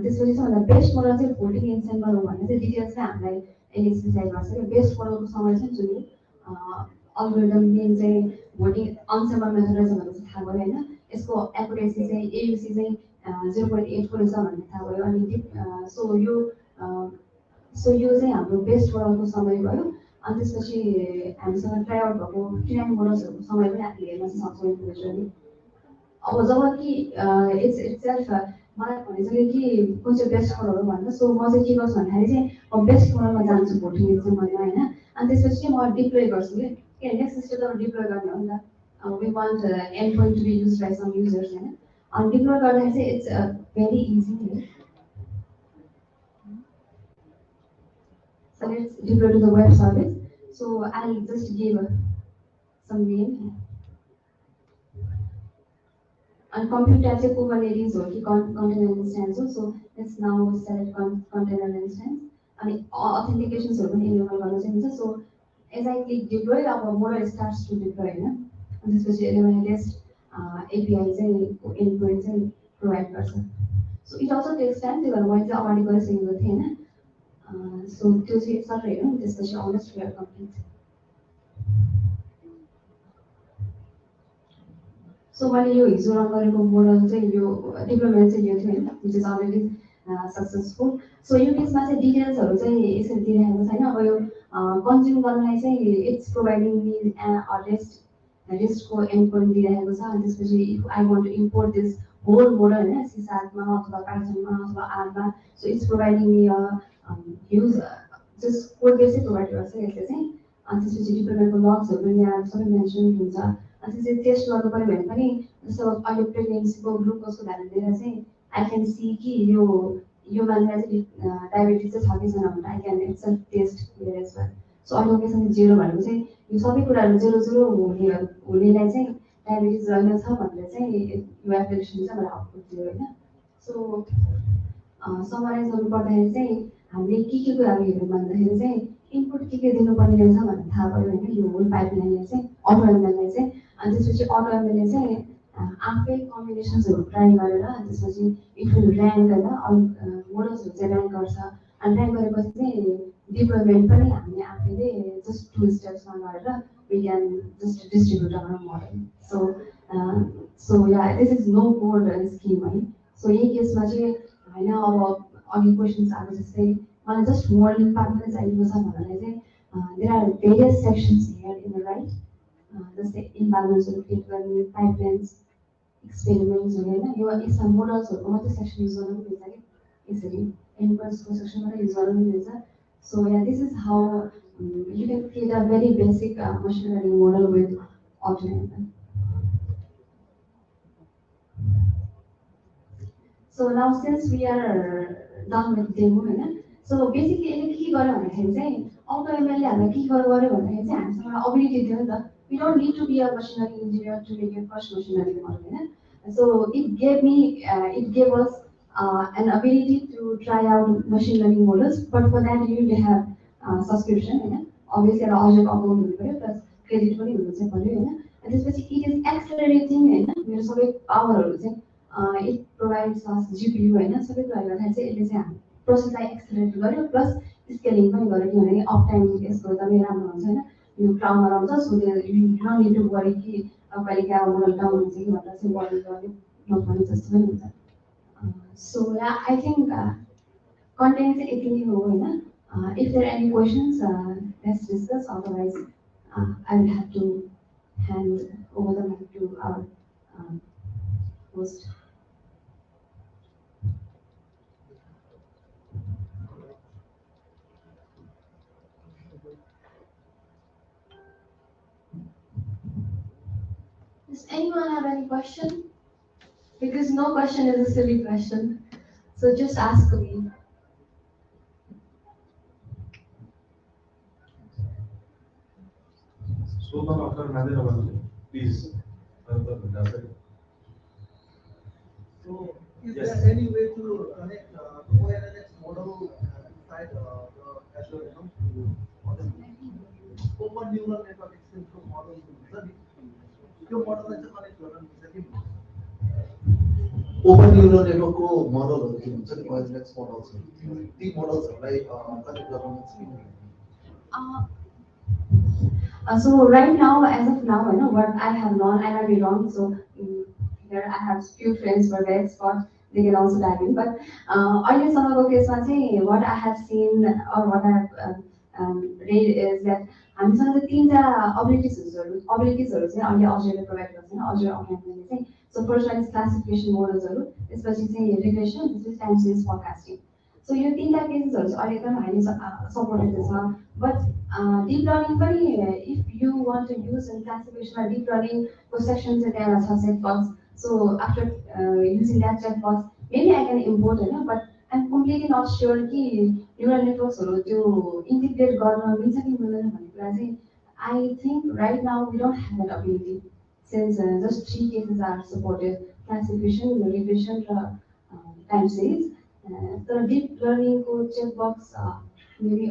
त्यसपछि चाहिँ भन्दा बेस्ट मोडल चाहिँ भोल्टिङ एन्सेम्बल हो भन्ने चाहिँ डिटेल्स चाहिँ हामीलाई यसले स्पेसिफाई गर्छ कि बेस्ट मोडलको समय चाहिँ जुन अल्गोरिदम मेन चाहिँ भोटिङ अनसेम्बल मेथड रहेछ भनेर चाहिँ थाहा भयो होइन यसको एकुरेसी चाहिँ एयुसी चाहिँ 0.8 रहेछ भन्ने थाहा भयो अनि सो यो चाहिँ हाम्रो बेस्ट मोडलको समय भयो अनि त्यसपछि हामीसँग ट्राई आउट भएको ट्राई मोडल्सहरूको समय पनि हामीले हेर्न चाहिँ सक्छौँ इन्डिभिजुअली अब जब कि इट्स सेल्फ मलाई भनिसक्यो कि कुन चाहिँ बेस्ट मोडल हो भनेर सो म चाहिँ के गर्छु भन्दाखेरि चाहिँ म बेस्ट मोडलमा जान्छु भोटिङ चाहिँ मैले होइन अनि त्यसपछि चाहिँ म डिप्लोय गर्छु कि किन नेक्स्ट स्टेप त डिप्लोय गर्ने हो नि त we want end point to be use by some users होइन अनि डिप्लोय गर्दाखेरि चाहिँ it's very easy So let's deploy to the web service. So I'll just give some name. And compute type से Kubernetes हो कि container instance हो. So let's now select container instance. And authentications हो पनि enable गर्न चाहिन्छ. So as I click deploy, अब model starts to deploy होइन. And त्यसपछि latest API चाहिँ endpoint चाहिँ provide गर्छ. So it also takes time. त्यो भएर मैले चाहिँ अगाडि गरिसकेको थिएँ होइन. So त्यो चाहिँ सर हेरौँ त्यसपछि almost we are complete. So मैले यो हिजो रन गरेको मोडल चाहिँ यो डेभलपमेन्ट चाहिँ यो थियो होइन which is already successful so यो केसमा चाहिँ डिटेल्सहरू चाहिँ यसरी दिइरहेको छैन अब यो कन्ज्युम गर्नलाई चाहिँ इट्स प्रोभाइडिङ मी रेस्टको एन्डपोइन्ट दिइरहेको छ अनि त्यसपछि if I want to import this whole model होइन सिसारमा अथवा पाइथनमा अथवा आरमा so it's providing me huge just code बेसै प्रोभाइड गर्छ यसले चाहिँ अनि त्यसपछि डिप्लोमेन्टको लग्सहरू पनि यहाँ सबै मेन्सन हुन्छ अनि त्यसपछि टेस्ट गर्नु पऱ्यो भने पनि जस्तो अहिले प्रेग्नेन्सीको ग्लुकोजको भ्यालु लिएर चाहिँ आई क्यान सी कि यो मान्छेलाई चाहिँ डायबिटिज चाहिँ छ कि छैन भनेर आई क्यान इट्स टेस्ट लिएर एज वेल सो अहिले केसँग जेरो भनेको चाहिँ यो सबै कुराहरू जेरो जेरो हुनेलाई चाहिँ डायबिटिज रहेन छ भनेर चाहिँ यो एप्लिकेसन चाहिँ मलाई आउटपुट दियो होइन सो समराइज गर्नु पर्दाखेरि चाहिँ हामीले के कुराहरू हेर्नु भन्दाखेरि चाहिँ इनपुट के दिनुपर्ने रहेछ भनेर थाहा भयो होइन यो होल पाइपलाइनले चाहिँ अटो एमएललाई चाहिँ अनि त्यसपछि अटो एमएलले चाहिँ आफै कम्बिनेसन्सहरू ट्राई गरेर त्यसपछि इट विल ऱ्याङ्क होइन मोडल्सहरू चाहिँ ऱ्याङ्क गर्छ अनि ऱ्याङ्क गरेपछि चाहिँ डिप्लोयमेन्ट पनि हामीले आफैले जस्ट 2 स्टेप्समा गरेर we can just distribute our model so yeah this is no code scheme है सो यही केसमा चाहिँ होइन अब अघि क्वेसन्स आएको जस्तै मलाई जस्ट मोडलिङ पार्ट मात्रै चाहिएको छ भन्नाले चाहिँ there are various sections here in the right जस्तै इन्भाइरोमेन्ट्सहरू क्रिएट गर्ने पाइपलाइन्स एक्सपेरिमेन्ट्सहरू होइन यो यसमा मोडल्सहरूको मात्रै सेक्सन युज गर्नु पनि मिल्छ कि यसरी एन्डपोइन्ट्सको सेक्सन मात्रै युज गर्नु पनि मिल्छ सो yeah this is how you can create a very basic machine learning model with automation So now since we are done with demo, so basically यसले के गर्यो भन्दाखेरि चाहिँ अटो एमएलले हामीलाई के गर्यो भन्दाखेरि चाहिँ हामीसँग अबिलिटी दियो नि त we don't need to be a machine learning engineer to make your first machine learning model so it gave us an ability to try out machine learning models but for that you need to have subscription obviously एउटा अझै account हुनु पर्यो plus credit पनि हुनु चाहिँ पर्यो होइन त्यसपछि इट इज एक्सेलरेटिङ होइन मेरो सबै पावरहरू चाहिँ it provides us GPU होइन सबै कुराहरू गर्दाखेरि चाहिँ यसले चाहिँ हामी प्रोसेसलाई एक्सेलरेट गर्यो प्लस स्केलिङ पनि गर्यो किनभने अफ टाइम यसको एकदमै राम्रो हुन्छ होइन यो क्लाउडमा रहन्छ so you don't need to worry कि कहिले क्या मोडल डाउन हुन्छ कि भनेर चाहिँ वरी गर्ने नपर्ने जस्तो पनि हुन्छ सो या आई थिङ्क कन्टेन्ट चाहिँ यति नै हो होइन if there any questions let's discuss otherwise I will have to hand over the mic to our host Does anyone have any question? Because no question is a silly question. So just ask me. So after please. So, is there any way to connect the ONNX model inside the Azure open neural network extension model? त्यो मोडललाई चाहिँ connect गर्न मिल्छ कि open neural नेटवर्कको मोडलहरू के हुन्छ नि ओएनएक्स मोडल्सहरू ती मोडल्सहरूलाई कनेक्ट गर्न मिल्छ कि So right now, as of now, what I have learned, I might be wrong. So here I have few friends who are very expert. They can also dive in. But अहिलेसम्मको केसमा चाहिँ what I have seen or what I have read is that हामीसँग चाहिँ तिनवटा अबिलिटिजहरू चाहिँ अहिले अजयले provide गर्छ होइन अजय अनलाइनले चाहिँ so first one is classification मोडल्सहरू त्यसपछि चाहिँ रिग्रेसन त्यसपछि टाइम सिरिज फोरकास्टिङ सो यो तिनवटा केसेसहरू चाहिँ अहिले एकदम हाइली सपोर्टेड छ बट डिप लर्निङ पनि if you want to use in क्लासिफिकेसनमा डिप लर्निङको सेक्सन चाहिँ त्यहाँ छ set box so after using that set box maybe I can import होइन but I'm completely not sure कि न्युरल नेटवर्क्सहरू त्यो इन्टिग्रेट गर्न मिल्छ कि मिल्दैन भन्ने कुरा चाहिँ I think right now we don't have that ability since just three cases are supported classification, regression, time series. The deep learning को checkbox maybe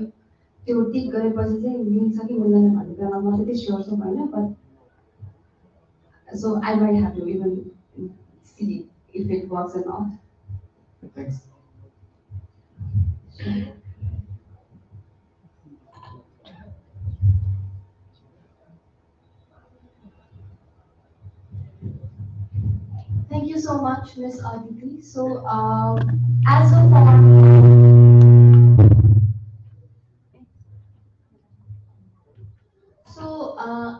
त्यो टिक गरेपछि चाहिँ मिल्छ कि मिल्दैन भन्ने कुरामा म त्यति स्योर छु होइन but so I might have to even see if it works or not. Thanks. Thank you so much, Miss Aditi. So, as a form,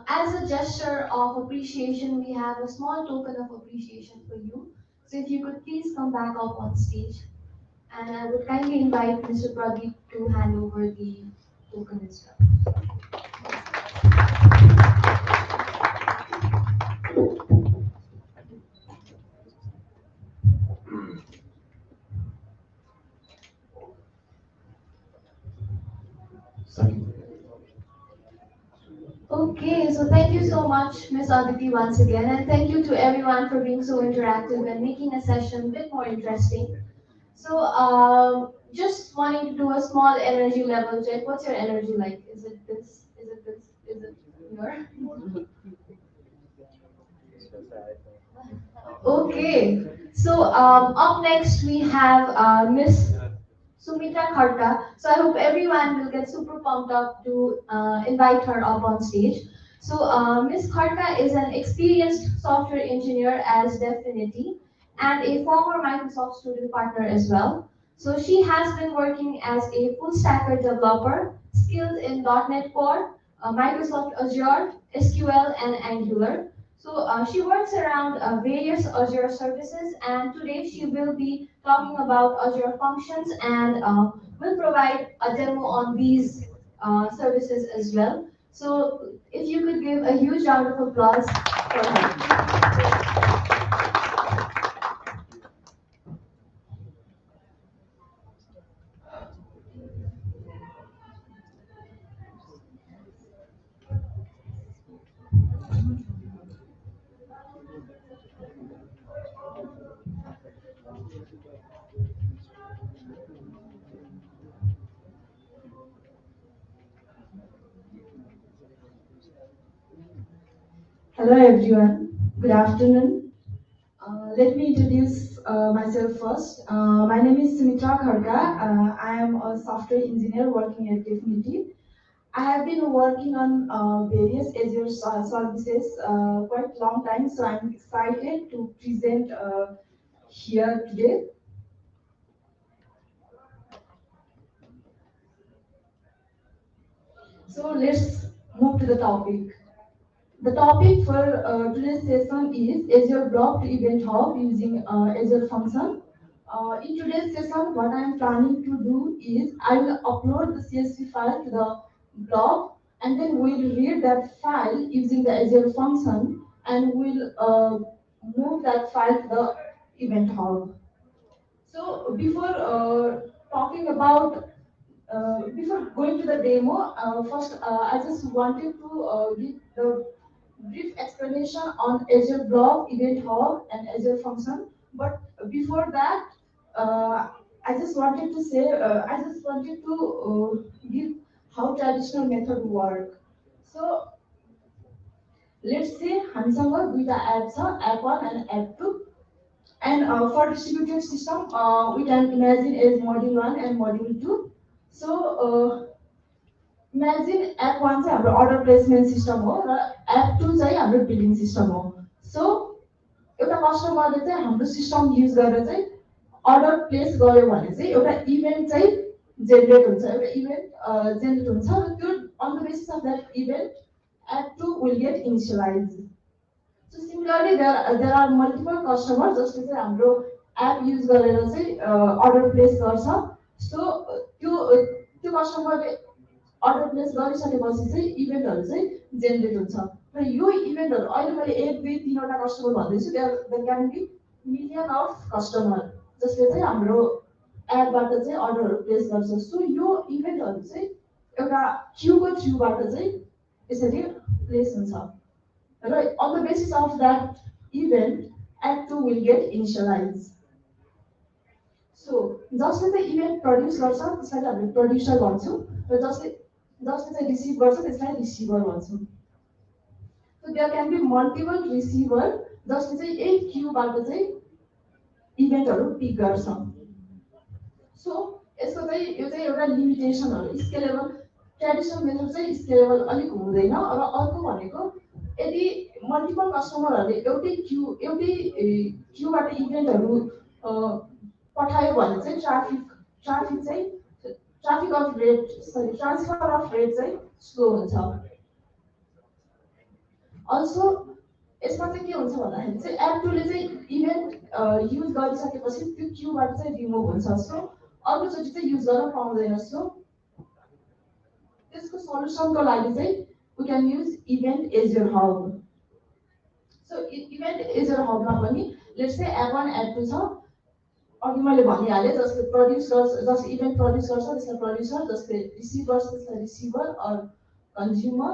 as a gesture of appreciation, we have a small token of appreciation for you. So, if you could please come back up on stage, and I would kindly invite Mr. Pradeep to hand over the token as well. Okay, so thank you so much, Miss Aditi, once again, and thank you to everyone for being so interactive and making a session a bit more interesting. So, just wanting to do a small energy level check. What's your energy like? Is it this? Is it this? Is it your? Okay. So, up next we have Miss Sumitra Kharka. So I hope everyone will get super pumped up to invite her up on stage. So Ms. Kharka is an experienced software engineer as Definity and a former Microsoft student partner as well. So she has been working as a full stacker developer, skilled in .NET Core, Microsoft Azure, SQL, and Angular. So she works around various Azure services, and today she will be talking about Azure functions and will provide a demo on these services as well. So if you could give a huge round of applause for her. Hello everyone, good afternoon. Let me introduce myself first. My name is Sumitra Kharka. I am a software engineer working at Definity. I have been working on various Azure services quite long time, so I'm excited to present here today. So let's move to the topic. The topic for today's session is Azure Blob to Event Hub using Azure function. In today's session, what I am planning to do is I will upload the CSV file to the blog, and then we'll read that file using the Azure function, and we'll move that file to the Event Hub. So before going to the demo, first I just wanted to give the brief explanation on Azure Blob, Event Hub, and Azure Function. But before that, I just wanted to give how traditional method work. So let's say हामीसँग दुईटा app छ, app 1 and app 2. And for distributed system, we can imagine as module 1 and module 2. So imagine app one चाहिँ हाम्रो order placement system हो र app to चाहिँ हाम्रो billing system हो। सो एउटा कस्टमरले चाहिँ हाम्रो सिस्टम युज गरेर चाहिँ अर्डर प्लेस गर्यो भने चाहिँ एउटा इभेन्ट चाहिँ जेनेरेट हुन्छ, एउटा इभेन्ट जेनेरेट हुन्छ र त्यो on the basis of that event app too will get initialise. So similarly, there are multiple customers जसले चाहिँ हाम्रो एप युज गरेर चाहिँ अर्डर प्लेस गर्छ। सो त्यो कस्टमरले अर्डर प्लेस गरिसकेपछि चाहिँ इभेन्टहरू चाहिँ जेनेरेट हुन्छ र यो इभेन्टहरू अहिले मैले एक दुई तिनवटा कस्टमर भन्दैछु, there can be million of customer जसले चाहिँ हाम्रो एपबाट चाहिँ अर्डरहरू प्लेस गर्छ। सो यो इभेन्टहरू चाहिँ एउटा क्यूको थ्रुबाट चाहिँ यसरी प्लेस हुन्छ र on the basis of that event, Act 2 will get initialized. So, जसले चाहिँ इभेन्ट प्रड्युस गर्छ त्यसलाई हामीले प्रड्युसर भन्छौँ र जसले चाहिँ रिसिभ गर्छ त्यसलाई रिसिभर भन्छौँ। So there can be multiple receiver जसले चाहिँ एक क्यूबाट चाहिँ इभेन्टहरू पिक गर्छ। सो यसको चाहिँ यो चाहिँ एउटा लिमिटेसनहरू स्केलेबल ट्रेडिसनल मेथड चाहिँ स्केलेबल अलिक हुँदैन र अर्को भनेको यदि मल्टिपल कस्टमरहरूले एउटै क्यूबाट इभेन्टहरू पठायो भने चाहिँ ट्रान्सफर अफ रेट चाहिँ स्लो हुन्छ। अल्सो यसमा चाहिँ के हुन्छ भन्दाखेरि चाहिँ एप टूले चाहिँ इभेन्ट युज गरिसकेपछि त्यो क्यूबाट चाहिँ रिमुभ हुन्छ। सो अर्कोचोटि चाहिँ युज गर्न पाउँदैन। सो त्यसको सल्युसनको लागि चाहिँ we can use event Azure hub. So event Azure हबमा पनि लेट्स से एप वान एप टू छ, अघि मैले भनिहालेँ जसले प्रड्युस गर्छ, जसले इभेन्ट प्रड्युस गर्छ त्यसलाई प्रड्युसर, जसले रिसिभ गर्छ त्यसलाई रिसिभर अर कन्ज्युमर।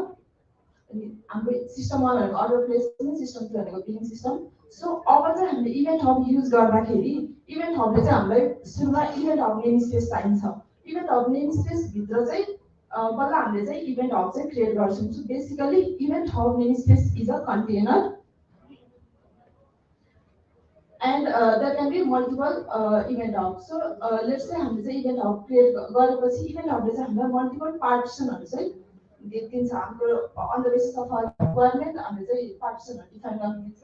अनि हाम्रो सिस्टम वान भनेको अर्डर प्लेसमेन्ट सिस्टम टू भनेको बिलिङ सिस्टम। सो अब चाहिँ हामीले इभेन्ट हब युज गर्दाखेरि इभेन्ट हबले चाहिँ हामीलाई सुरुमा इभेन्ट हब नेम स्पेस चाहिन्छ। इभेन्ट हब नेम स्पेस भित्र चाहिँ बल्ल हामीले चाहिँ इभेन्ट हब चाहिँ क्रिएट गर्छौँ। So basically event hub name space is a container and there can be multiple event hubs. So let's say हामीले चाहिँ इभेन्ट हब क्रिएट गरेपछि इभेन्ट हबले चाहिँ हामीलाई मल्टिपल पार्टिसनहरू चाहिँ दिन्छ। हाम्रो on the basis of requirement हामीले चाहिँ पार्टिसनहरू डिफाइन गर्न दिन्छ।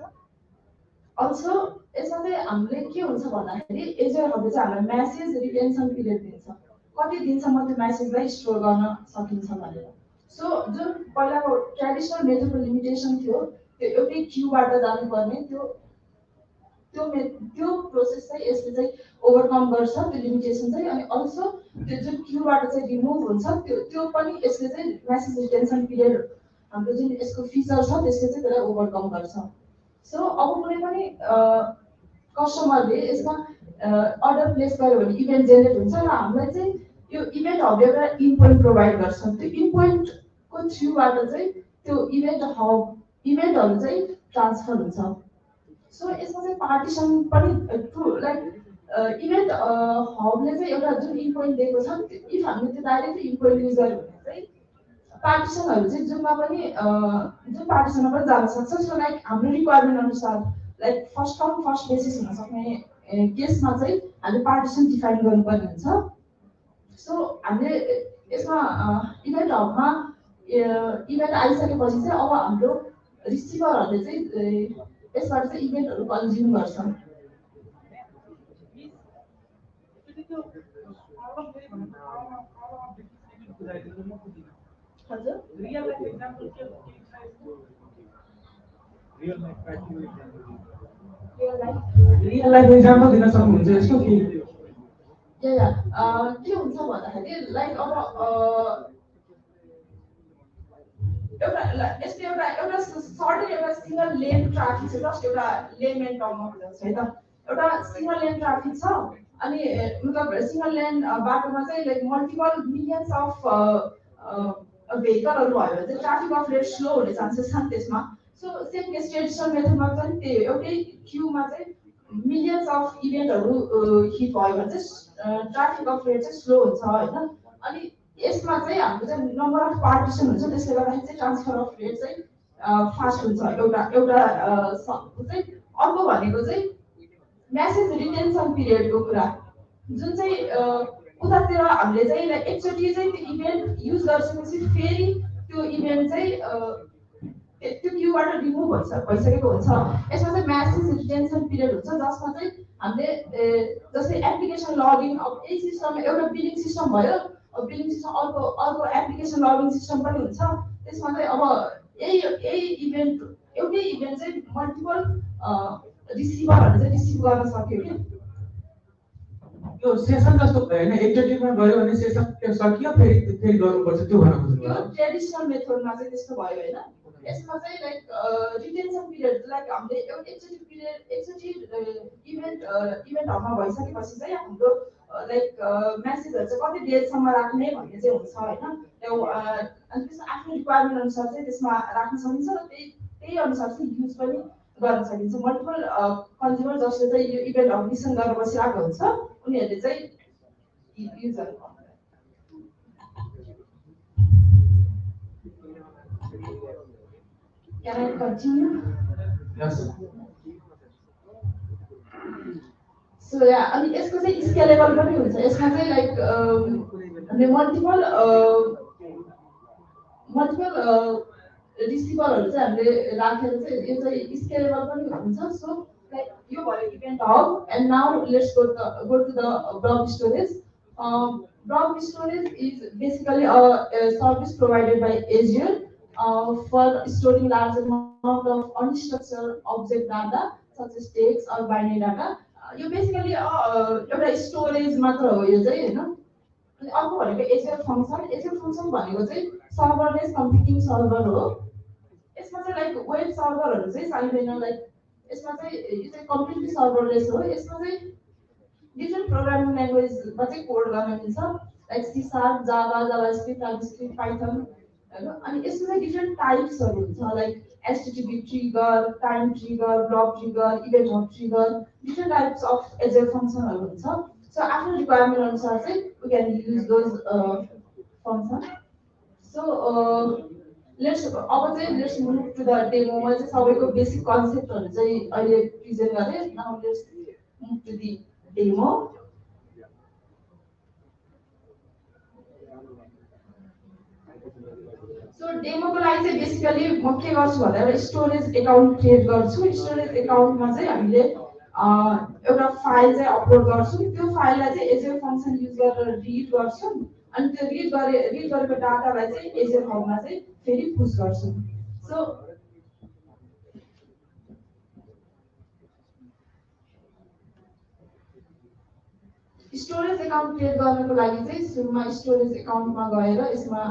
अल्सो यसमा चाहिँ हामीले के हुन्छ भन्दाखेरि एजर हबले चाहिँ हामीलाई मेसेज रिटेन्सन पिरियड दिन्छ, कति दिनसम्म त्यो मेसेजलाई स्टोर गर्न सकिन्छ भनेर। सो जुन पहिलाको ट्रेडिसनल मेथडको लिमिटेसन थियो त्यो एउटै क्यूबाट जानुपर्ने त्यो प्रोसेस चाहिँ यसले चाहिँ ओभरकम गर्छ त्यो लिमिटेसन चाहिँ। अनि अल्सो त्यो जुन क्यूबाट चाहिँ रिमुभ हुन्छ त्यो पनि यसले चाहिँ मेसेज रिटेन्सन पिरियड हाम्रो जुन यसको फिचर छ त्यसले चाहिँ त्यसलाई ओभरकम गर्छ। सो अब कुनै पनि कस्टमरले यसमा अर्डर प्लेस गर्यो भने इभेन्ट जेनेरेट हुन्छ र हामीलाई चाहिँ यो इभेन्ट हबले एउटा इन्पोइन्ट प्रोभाइड गर्छ। त्यो इन्पोइन्टको थ्रुबाट चाहिँ त्यो इभेन्टहरू चाहिँ ट्रान्सफर हुन्छ। सो यसमा चाहिँ पार्टिसन पनि लाइक इभेन्ट हबले चाहिँ एउटा जुन इन्पोइन्ट दिएको छ इफ हामीले त्यो डाइरेक्टली इन्पोइन्ट युज गर्यो भने चाहिँ पार्टिसनहरू चाहिँ जुन पार्टिसनमा पनि जान सक्छ। सो लाइक हाम्रो रिक्वायरमेन्ट अनुसार like first come first basis हुन सक्ने केसमा चाहिँ हामीले पार्टिसन डिफाइन गर्नुपर्ने हुन्छ। सो हामीले यसमा इभेन्ट हबमा इभेन्ट आइसकेपछि चाहिँ अब हाम्रो रिसिभरहरूले चाहिँ यसबाट चाहिँ इभेन्टहरू कन्ज्युम गर्छ। हजुर रियल लाइफ एक्जाम्पल दिन सक्नुहुन्छ यसको कि के हुन्छ भन्दाखेरि लाइक अब एउटा सर्टेन एउटा सिंगल लेन ट्राफिक छ, जस्ट एउटा लेनमेन टर्ममा बुझाउँछ है त। एउटा सिंगल लेन ट्राफिक छ अनि मतलब सिंगल लेन बाटोमा चाहिँ लाइक मल्टिपल मिलियन्स अफ भेहिकलहरू भयो भने चाहिँ ट्राफिक अफ रेट स्लो हुने चान्सेस छन् त्यसमा। सो सेम केस ट्रेडिसनल मेथडमा पनि त्यही एउटै क्यूमा चाहिँ मिलियन्स अफ इभेन्टहरू हिट भयो भने चाहिँ ट्राफिक अफ रेट चाहिँ स्लो हुन्छ होइन। अनि यसमा चाहिँ हाम्रो चाहिँ नम्बर अफ पार्टिसन हुन्छ, त्यसले गर्दाखेरि चाहिँ ट्रान्सफर अफ रेट चाहिँ फास्ट हुन्छ एउटा चाहिँ। अर्को भनेको चाहिँ मेसेज रिटेन्सन पिरियडको कुरा, जुन चाहिँ उतातिर हामीले चाहिँ एकचोटि चाहिँ त्यो इभेन्ट युज गरिसकेपछि फेरि त्यो इभेन्ट चाहिँ त्यो क्यूबाट रिमुभ भइसकेको हुन्छ। यसमा चाहिँ म्यासेज रिटेन्सन पिरियड हुन्छ जसमा चाहिँ हामीले जस्तै एप्लिकेसन लगइन अब यही सिस्टममा एउटा बिलिङ सिस्टम भयो, बिलिङ सिस्टम अर्को अर्को एप्लिकेसन लगइन सिस्टम पनि हुन्छ। त्यसमा चाहिँ अब यही इभेन्ट एउटै इभेन्ट चाहिँ मल्टिपल रिसिभरहरूले चाहिँ रिसिभ गर्न सक्यो कि यो सेसन जस्तो भयो होइन, एकचोटिमा गयो भने सेसन सकियो फेरि फेरि गर्नुपर्छ त्यो भन्न खोज्नु यो भयो। ट्रेडिसनल मेथडमा चाहिँ त्यस्तो भयो होइन। यसमा चाहिँ लाइक रिटेन्सन पिरियड लाइक हामीले एकचोटि पिरियड एकचोटि इभेन्टहरूमा भइसकेपछि चाहिँ हाम्रो लाइक म्यासेजहरू चाहिँ कति डेटसम्म राख्ने भन्ने चाहिँ हुन्छ होइन। अनि त्यसमा आफ्नो रिक्वायरमेन्ट अनुसार चाहिँ त्यसमा राख्न सकिन्छ र त्यही अनुसार चाहिँ युज पनि गर्न सकिन्छ। मल्टिपल कन्ज्युमर जसले चाहिँ यो इभेन्टहरू लिसन गरेर बसिरहेको हुन्छ उनीहरूले चाहिँ युजहरू Can I continue? Yes. So yeah, अनि यसको चाहिँ स्केलेबल पनि हुन्छ। यसमा चाहिँ लाइक हामीले मल्टिपल रिसिभरहरू चाहिँ हामीले राखेर चाहिँ यो चाहिँ स्केलेबल पनि हुन्छ। सो लाइक यो भयो event hub and now let's go to the blob storage. Blob storage is basically a service provided by Azure for storing large amount of unstructured object data such as text or binary data. Yo basically एउटा storage मात्र हो यो चाहिँ होइन। अनि अर्को भनेको ager function. Ager function भनेको चाहिँ सर्भरलेस कम्प्युटिङ सर्भर हो। यसमा चाहिँ लाइक वेब सर्भरहरू चाहिँ चाहिँदैन। लाइक यसमा चाहिँ यो चाहिँ कम्प्लिटली सर्भरलेस हो। यसमा चाहिँ डिफ्रेन्ट प्रोग्रामिङ ल्याङ्ग्वेजमा चाहिँ कोड गर्न मिल्छ like C sharp, Java, JavaScript, TypeScript, Python होइन। अनि यसमा चाहिँ डिफ्रेन्ट टाइप्सहरू हुन्छ like HTTP trigger, time trigger, blob trigger, event hub trigger, different types of Azure फङ्सनहरू हुन्छ। सो आफ्नो रिक्वायरमेन्ट अनुसार चाहिँ we can use those function. So let's move to the demo. मैले चाहिँ सबैको बेसिक कन्सेप्टहरू चाहिँ अहिले प्रेजेन्ट गरेँ। Now let's move to the demo. So डेमोको लागि चाहिँ बेसिकली म के गर्छु भन्दा एउटा स्टोरेज एकाउन्ट क्रिएट गर्छु। स्टोरेज एकाउन्टमा चाहिँ हामीले एउटा फाइल चाहिँ अपलोड गर्छौँ। त्यो फाइललाई चाहिँ एजर फङ्सन युज गरेर रिड गर्छौँ। अनि त्यो रिड गरेको डाटालाई चाहिँ एजर हबमा चाहिँ फेरि पुस गर्छौँ। सो स्टोरेज एकाउन्ट क्रिएट गर्नको लागि चाहिँ सुरुमा स्टोरेज एकाउन्टमा गएर यसमा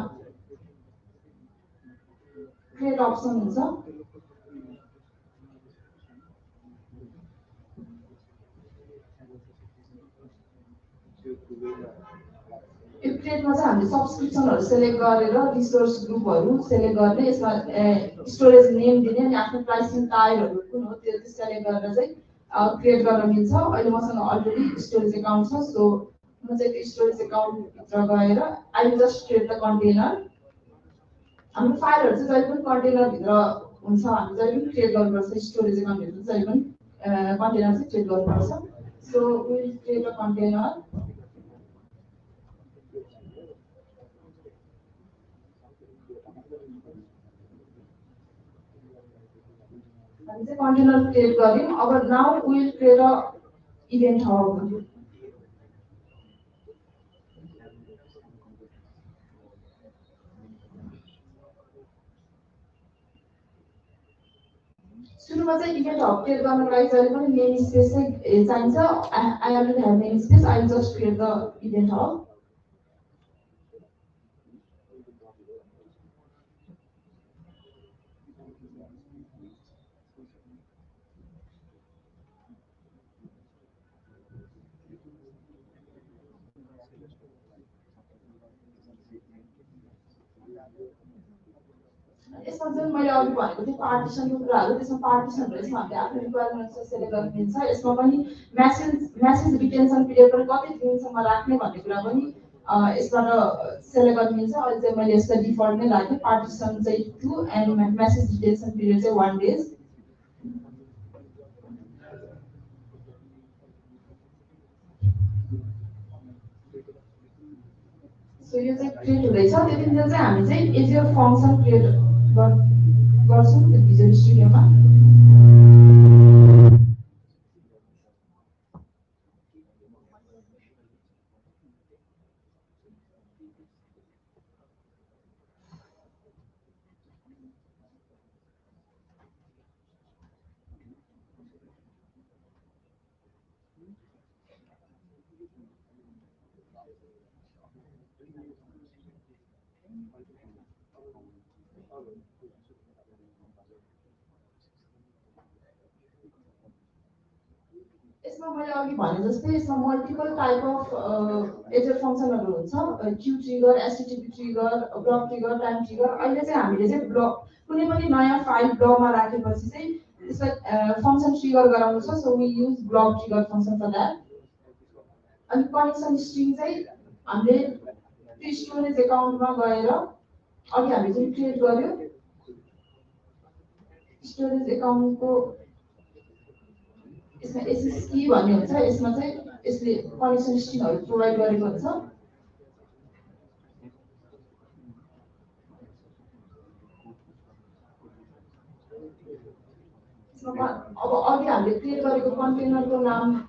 क्रिएट अप्सन हुन्छ। यो क्रिएटमा चाहिँ हामीले सब्सक्रिप्सनहरू सेलेक्ट गरेर रिसोर्स ग्रुपहरू सेलेक्ट गर्ने, यसमा स्टोरेज नेम दिने अनि आफ्नो प्राइसिङ टायरहरू कुन हो त्यो सेलेक्ट गरेर चाहिँ क्रिएट गर्न मिल्छ। अहिले मसँग अलरेडी स्टोरेज एकाउन्ट छ। सो म चाहिँ त्यो स्टोरेज एकाउन्टभित्र गएर I will just create the container. हाम्रो फाइलहरू चाहिँ जहिले पनि कन्टेनरभित्र हुन्छ। हामी जहिले पनि क्रिएट गर्नुपर्छ स्टोरेज एकाउन्टभित्र जहिले पनि कन्टेनर चाहिँ क्रिएट गर्नुपर्छ। So will create a container. हामी चाहिँ कन्टेनर क्रिएट गऱ्यौँ। अब now will create a event hub. सुरुमा चाहिँ इभेन्ट हब क्रिएट गर्नको लागि जहिले पनि नेम स्पेस चाहिँ चाहिन्छ। I already have name space. I will just create the event hub. यसमा जुन मैले अघि भनेको थिएँ पार्टिसनको कुराहरू, त्यसमा पार्टिसनहरू यसमा हामीले आफ्नो रिक्वायरमेन्ट अनुसार सेलेक्ट गर्न मिल्छ। यसमा पनि म्यासेज रिटेन्सन पिरियड पनि कति दिनसम्म राख्ने भन्ने कुरा पनि यसबाट सेलेक्ट गर्न मिल्छ। अहिले चाहिँ मैले यसलाई डिफल्ट नै राखेँ। पार्टिसन चाहिँ 2 एन्ड म्यासेज रिटेन्सन पिरियड चाहिँ 1 डेज। सो यो चाहिँ क्रिएट हुँदैछ त्यतिखेर चाहिँ हामी चाहिँ एजियर फङ्सन क्रिएट गर्छौँ त्यो भिजुअल स्टुडियोमा यसमा मैले अघि भने जस्तै यसमा मल्टिपल टाइप अफ एजेड फङ्सनहरू हुन्छ queue trigger HTTP trigger blob trigger time trigger अहिले चाहिँ हामीले चाहिँ ब्लक कुनै पनि नयाँ फाइल ब्लकमा राखेपछि चाहिँ त्यसलाई फङ्सन ट्रिगर गराउनु छ so we use blob trigger function for that अनि कनेक्सन स्ट्रिङ चाहिँ हामीले त्यो स्टोरेज एकाउन्टमा गएर अघि हामीले जुन क्रिएट गर्यो स्टोरेज एकाउन्टको यसमा एसएसकी भन्ने हुन्छ यसमा चाहिँ यसले कनेक्सन स्ट्रिङहरू प्रोभाइड गरेको हुन्छ अब अघि हामीले क्रिएट गरेको कन्टेनरको नाम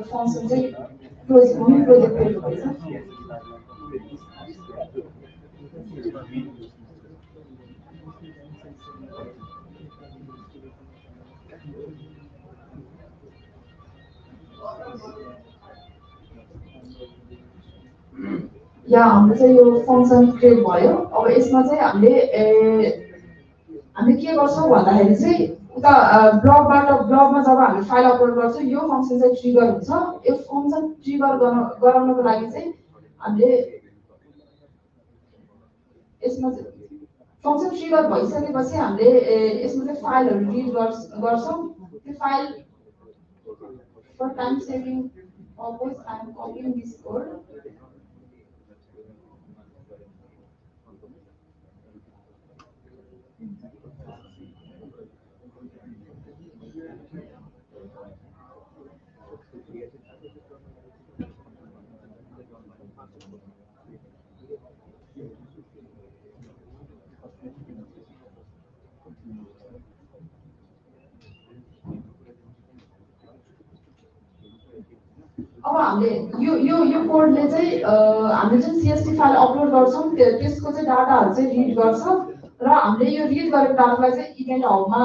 फङ्सन चाहिँ प्रोजेक्ट क्रिएट भएछ या हाम्रो चाहिँ यो फङ्सन क्रिएट भयो अब यसमा चाहिँ हामीले के गर्छौँ भन्दाखेरि चाहिँ उता ब्लगमा जब हामी फाइल अपलोड गर्छौँ यो फङ्सन चाहिँ ट्रिगर हुन्छ यो फङ्सन ट्रिगर गराउनको लागि चाहिँ हामीले यसमा फङ्सन ट्रिगर भइसकेपछि हामीले यसमा चाहिँ फाइलहरू रिड गर्छौँ त्यो file for time saving purpose I am copying this code अब हामीले यो कोडले चाहिँ हामीले जुन सीएसटी फाइल अपलोड गर्छौँ त्यसको चाहिँ डाटाहरू चाहिँ रिड गर्छ र हामीले यो रिड गरेको डाटालाई चाहिँ इभेन्ट हबमा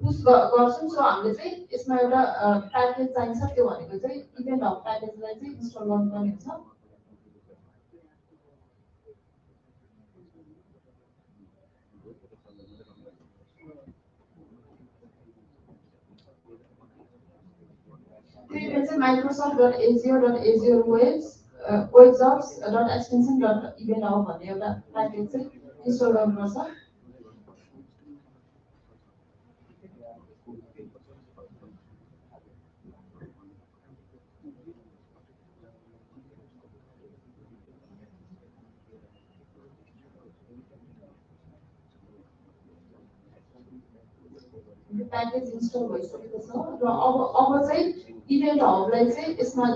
पुस गर्छौँ सो हामीले चाहिँ यसमा एउटा प्याकेज चाहिन्छ त्यो भनेको चाहिँ इभेन्ट हब प्याकेजलाई चाहिँ इन्स्टल गर्नुपर्ने हुन्छ त्यो इभेन्ट चाहिँ microsoft.azure.azure webs.extension.event भन्ने एउटा प्याकेज चाहिँ इन्स्टल गर्नुपर्छ प्याकेज इन्स्टल भइसकेको छ र अब चाहिँ इभेन्ट हबलाई चाहिँ यसमा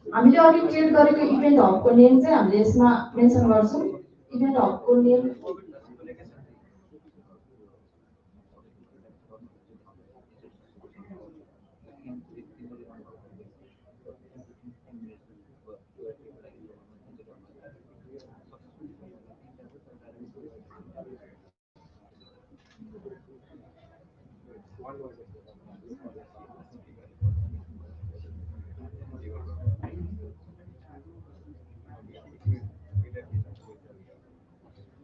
हामीले अघि क्रिएट गरेको इभेन्ट हबको नेम चाहिँ हामीले यसमा मेन्सन गर्छौँ इभेन्ट हबको नेम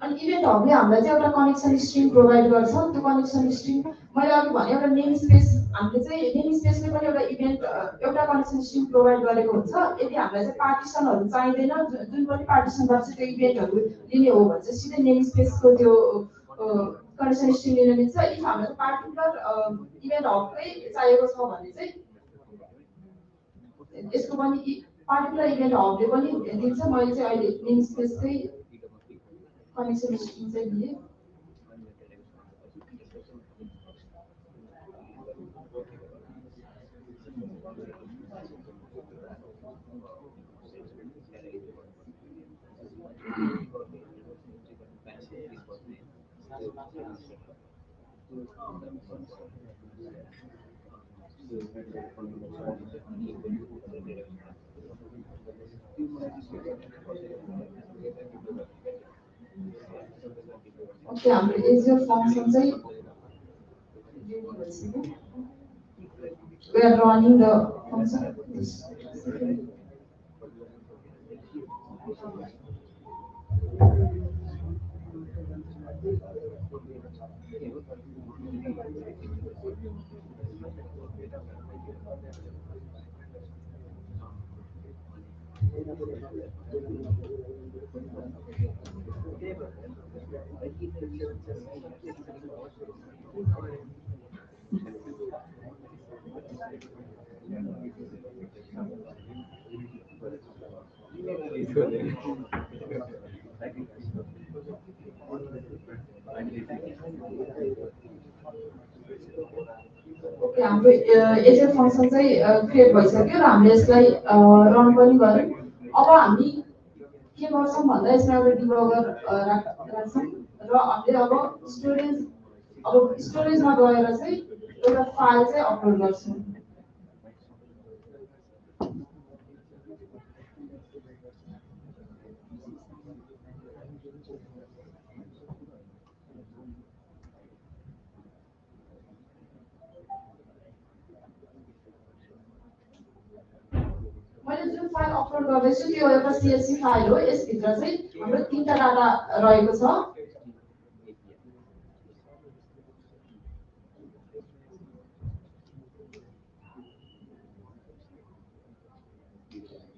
अनि इभेन्ट हबले हामीलाई चाहिँ एउटा कनेक्सन स्ट्रिम प्रोभाइड गर्छ। त्यो कनेक्सन स्ट्रिम मैले अघि भने एउटा नेम स्पेस, हामीले चाहिँ नेम स्पेसले पनि एउटा इभेन्ट एउटा कनेक्सन स्ट्रिम प्रोभाइड गरेको हुन्छ। यदि हामीलाई चाहिँ पार्टिसनहरू चाहिँदैन, जुन पनि पार्टिसनबाट चाहिँ त्यो इभेन्टहरू लिने हो भने चाहिँ सिधै नेम स्पेसको त्यो कनेक्सन स्ट्रिम लिन मिल्छ। इफ हामीलाई पार्टिकुलर इभेन्ट हबकै चाहिएको छ भने चाहिँ यसको पनि पार्टिकुलर इभेन्ट हबले पनि दिन्छ। मैले चाहिँ अहिले नेम स्पेसकै कनेक्सन स्ट्रिम चाहिँ दिएँ। ओके, हाम्रो एजियर फङ्सन चाहिँ रेडी भइसक्यो। We are running the function. Okay, हाम्रो एजेड फङ्सन चाहिँ क्रिएट भइसक्यो र हामीले यसलाई रन पनि गऱ्यौँ। अब हामी के गर्छौँ भन्दा यसमा एउटा डिबगर राख्छौँ र हामीले अब स्टोरेजमा गएर चाहिँ एउटा फाइल चाहिँ अपलोड गर्छौँ। मैले जुन फाइल अपलोड गर्दैछु त्यो एउटा CSV फाइल हो। यसभित्र चाहिँ हाम्रो 3टा डाटा रहेको छ।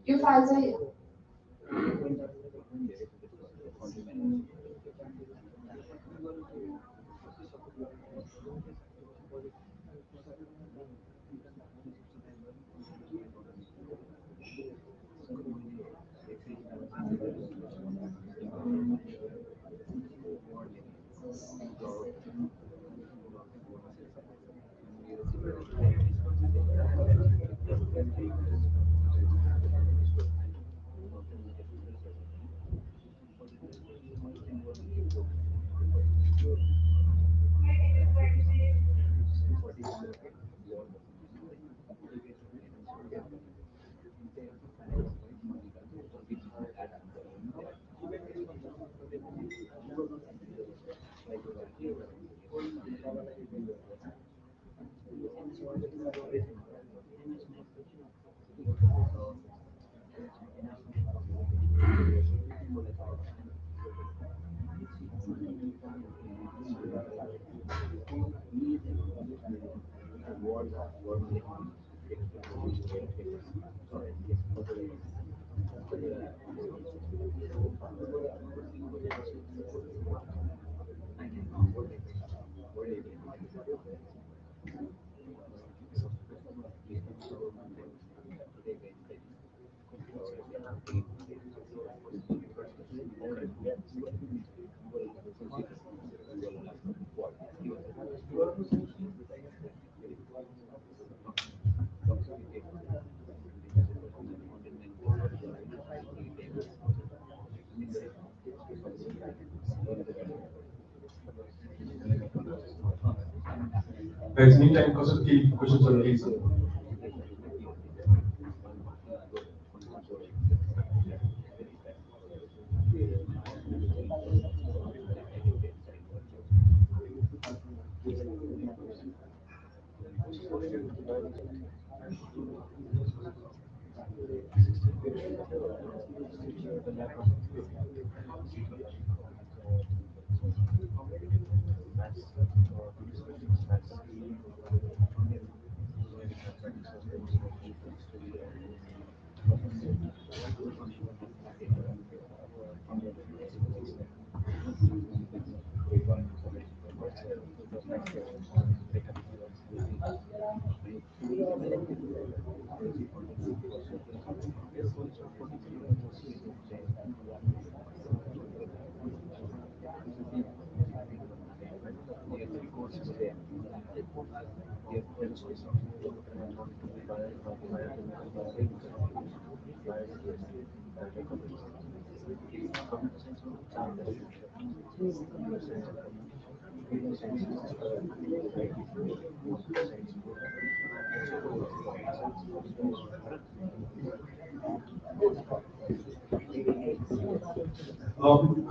यो फाइल चाहिँ Guys, meantime, questions on please.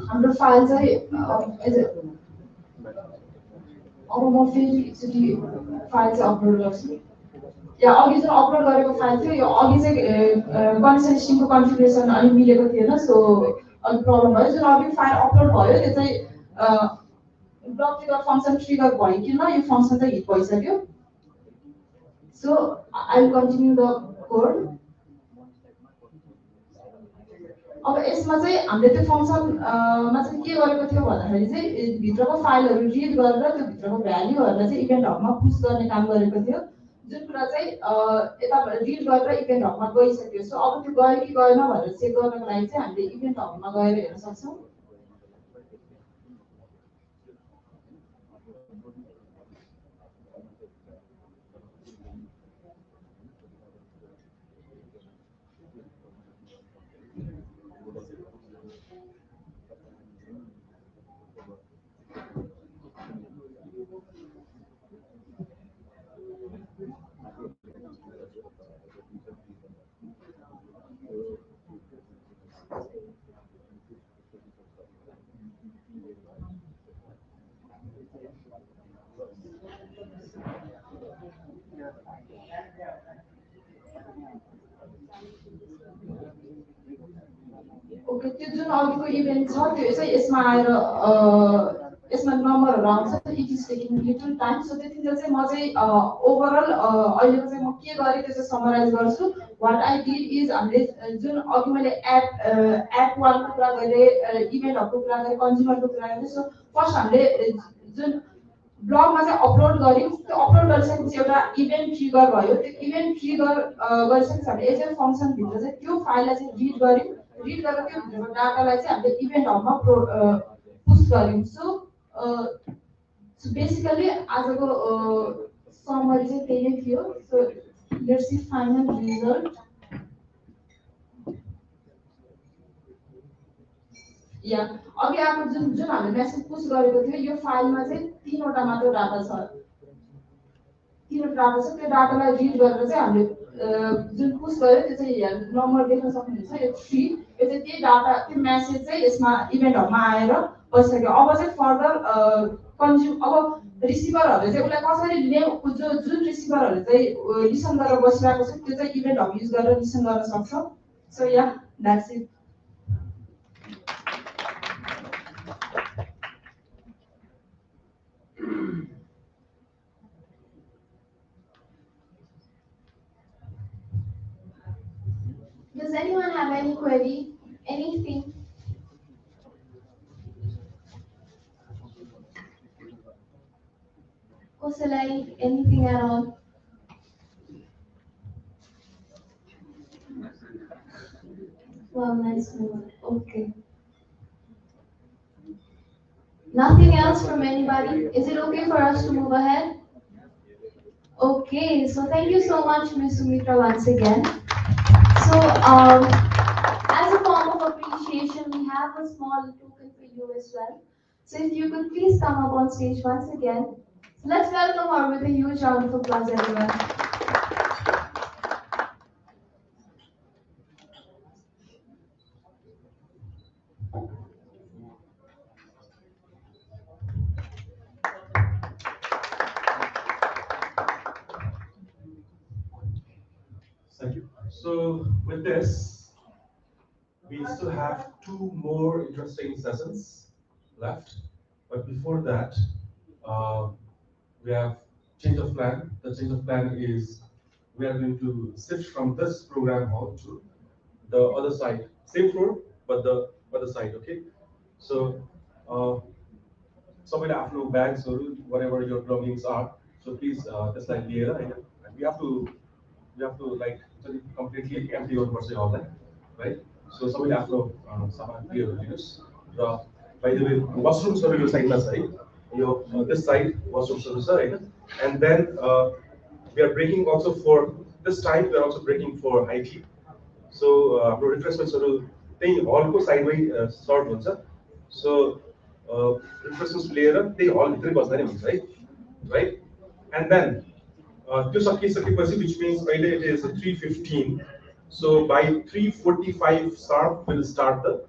हाम्रो फाइल चाहिँ एज अब म फेरि एकचोटि फाइल चाहिँ अपलोड गर्छु या अघि जुन अपलोड गरेको फाइल थियो यो अघि चाहिँ कनेक्सन स्ट्रिमको कन्फिगरेसन अलिक मिलेको थिएन सो अलिक प्रब्लम भयो जुन अघि फाइल अपलोड भयो त्यो चाहिँ ब्लक ट्रिगर फङ्सन ट्रिगर भइकन यो फङ्सन चाहिँ हिट भइसक्यो so I will continue the code अब यसमा चाहिँ हामीले त्यो फङ्सनमा चाहिँ के गरेको थियो भन्दाखेरि चाहिँ भित्रको फाइलहरू रिड गरेर त्यो भित्रको भ्याल्युहरूलाई चाहिँ इभेन्ट हबमा पुस गर्ने काम गरेको थियो जुन कुरा चाहिँ यता रिड गरेर इभेन्ट हबमा गइसक्यो सो अब त्यो गयो कि गएन भनेर चेक गर्नको लागि चाहिँ हामीले इभेन्ट हबमा गएर हेर्न सक्छौँ ओके त्यो जुन अघिको इभेन्ट छ त्यो चाहिँ यसमा आएर यसमा नम्बरहरू आउँछ it is taking little time so त्यतिखेर चाहिँ म चाहिँ ओभरअल अहिलेको चाहिँ म के गरेँ त्यो चाहिँ समराइज गर्छु वाट आई डिड इज हामीले जुन अघि मैले एप वानको कुरा गरेँ इभेन्टहरूको कुरा गरेँ कन्ज्युमरको कुरा गरेँ सो फर्स्ट हामीले जुन ब्लगमा चाहिँ अपलोड गऱ्यौँ त्यो अपलोड गरिसकेपछि एउटा इभेन्ट ट्रिगर भयो त्यो इभेन्ट ट्रिगर गरिसकेपछि हामीले एचएल फङ्सनभित्र चाहिँ त्यो फाइललाई चाहिँ रिड गऱ्यौँ रिड गरेर त्यो भित्रको डाटालाई चाहिँ हामीले इभेन्ट हबमा पुस गऱ्यौँ सो बेसिकली आजको समरी चाहिँ त्यही नै थियो so let's see final result या अघि आएको जुन जुन हामीले मेसेज पुस गरेको थियो यो फाइलमा चाहिँ तीनवटा मात्र डाटा छ तीनवटा डाटा छ त्यो डाटालाई रिड गरेर चाहिँ हामीले जुन पुस गर्यो त्यो चाहिँ नम्बर देख्न सक्नुहुन्छ यो 3 यो चाहिँ त्यही डाटा त्यो मेसेज चाहिँ यसमा इभेन्ट हबमा आएर बसिसक्यो अब चाहिँ फर्दर अब रिसिभरहरूले चाहिँ उसलाई कसरी लिने जुन रिसिभरहरूले चाहिँ लिसन गरेर बसिरहेको छ त्यो चाहिँ इभेन्ट हब युज गरेर लिसन गर्न सक्छ सो या that's it Does anyone have any query? Anything? Kosalai, anything at all? Wow, nice move. Okay. Nothing else from anybody? Is it okay for us to move ahead? Okay, so thank you so much, Ms. Sumitra, once again. So, as a form of appreciation, we have a small token for you as well. So, if you could please come up on stage once again. So let's welcome her with a huge round of applause, everyone. Thank you. So with this, we still have 2 more interesting sessions left. But before that, we have change of plan. The change of plan is we are going to shift from this program hall to the other side. Same floor, but the other side, okay? So, सबैले आफ्नो ब्याग्सहरू whatever your belongings are, so please त्यसलाई लिएर हैन we have to like completely empty गर्नुपर्छ यो हललाई, right? So सबैले आफ्नो सामान clear गरिदिनुस् र by the way वासरुम्सहरू यो साइडमा छ है this side washroom service, right? And then we are breaking also for this time. We are also breaking for IT. So refreshments are they all go sideways sort हुन्छ. So refreshments लिएर they all भित्रै बस्दैन हुन्छ है, right? And then त्यो सकिसकेपछि which means अहिले it is 3:15. So by 3:45 sharp we'll start the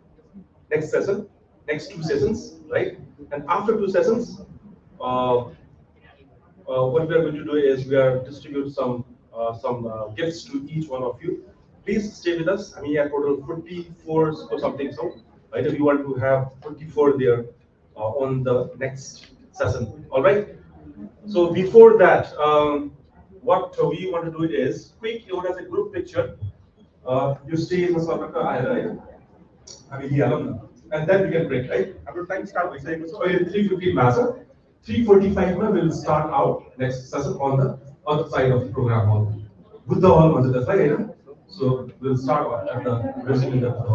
next session, next two sessions, right? And after two sessions, what we are going to do is we are distribute some gifts to each one of you. Please stay with us. I mean, yeah, total 44 or something. So, right, if you want to have 44 there on the next session, all right. So before that, what we want to do is quick. You as a group picture. You stay in the right? I mean, yeah, and then we can break, right? After time start, we say, so 3:15 master, 3:45 will start out next session on the other side of the program hall. Buddha hall, that's right? So we'll start at the resume in the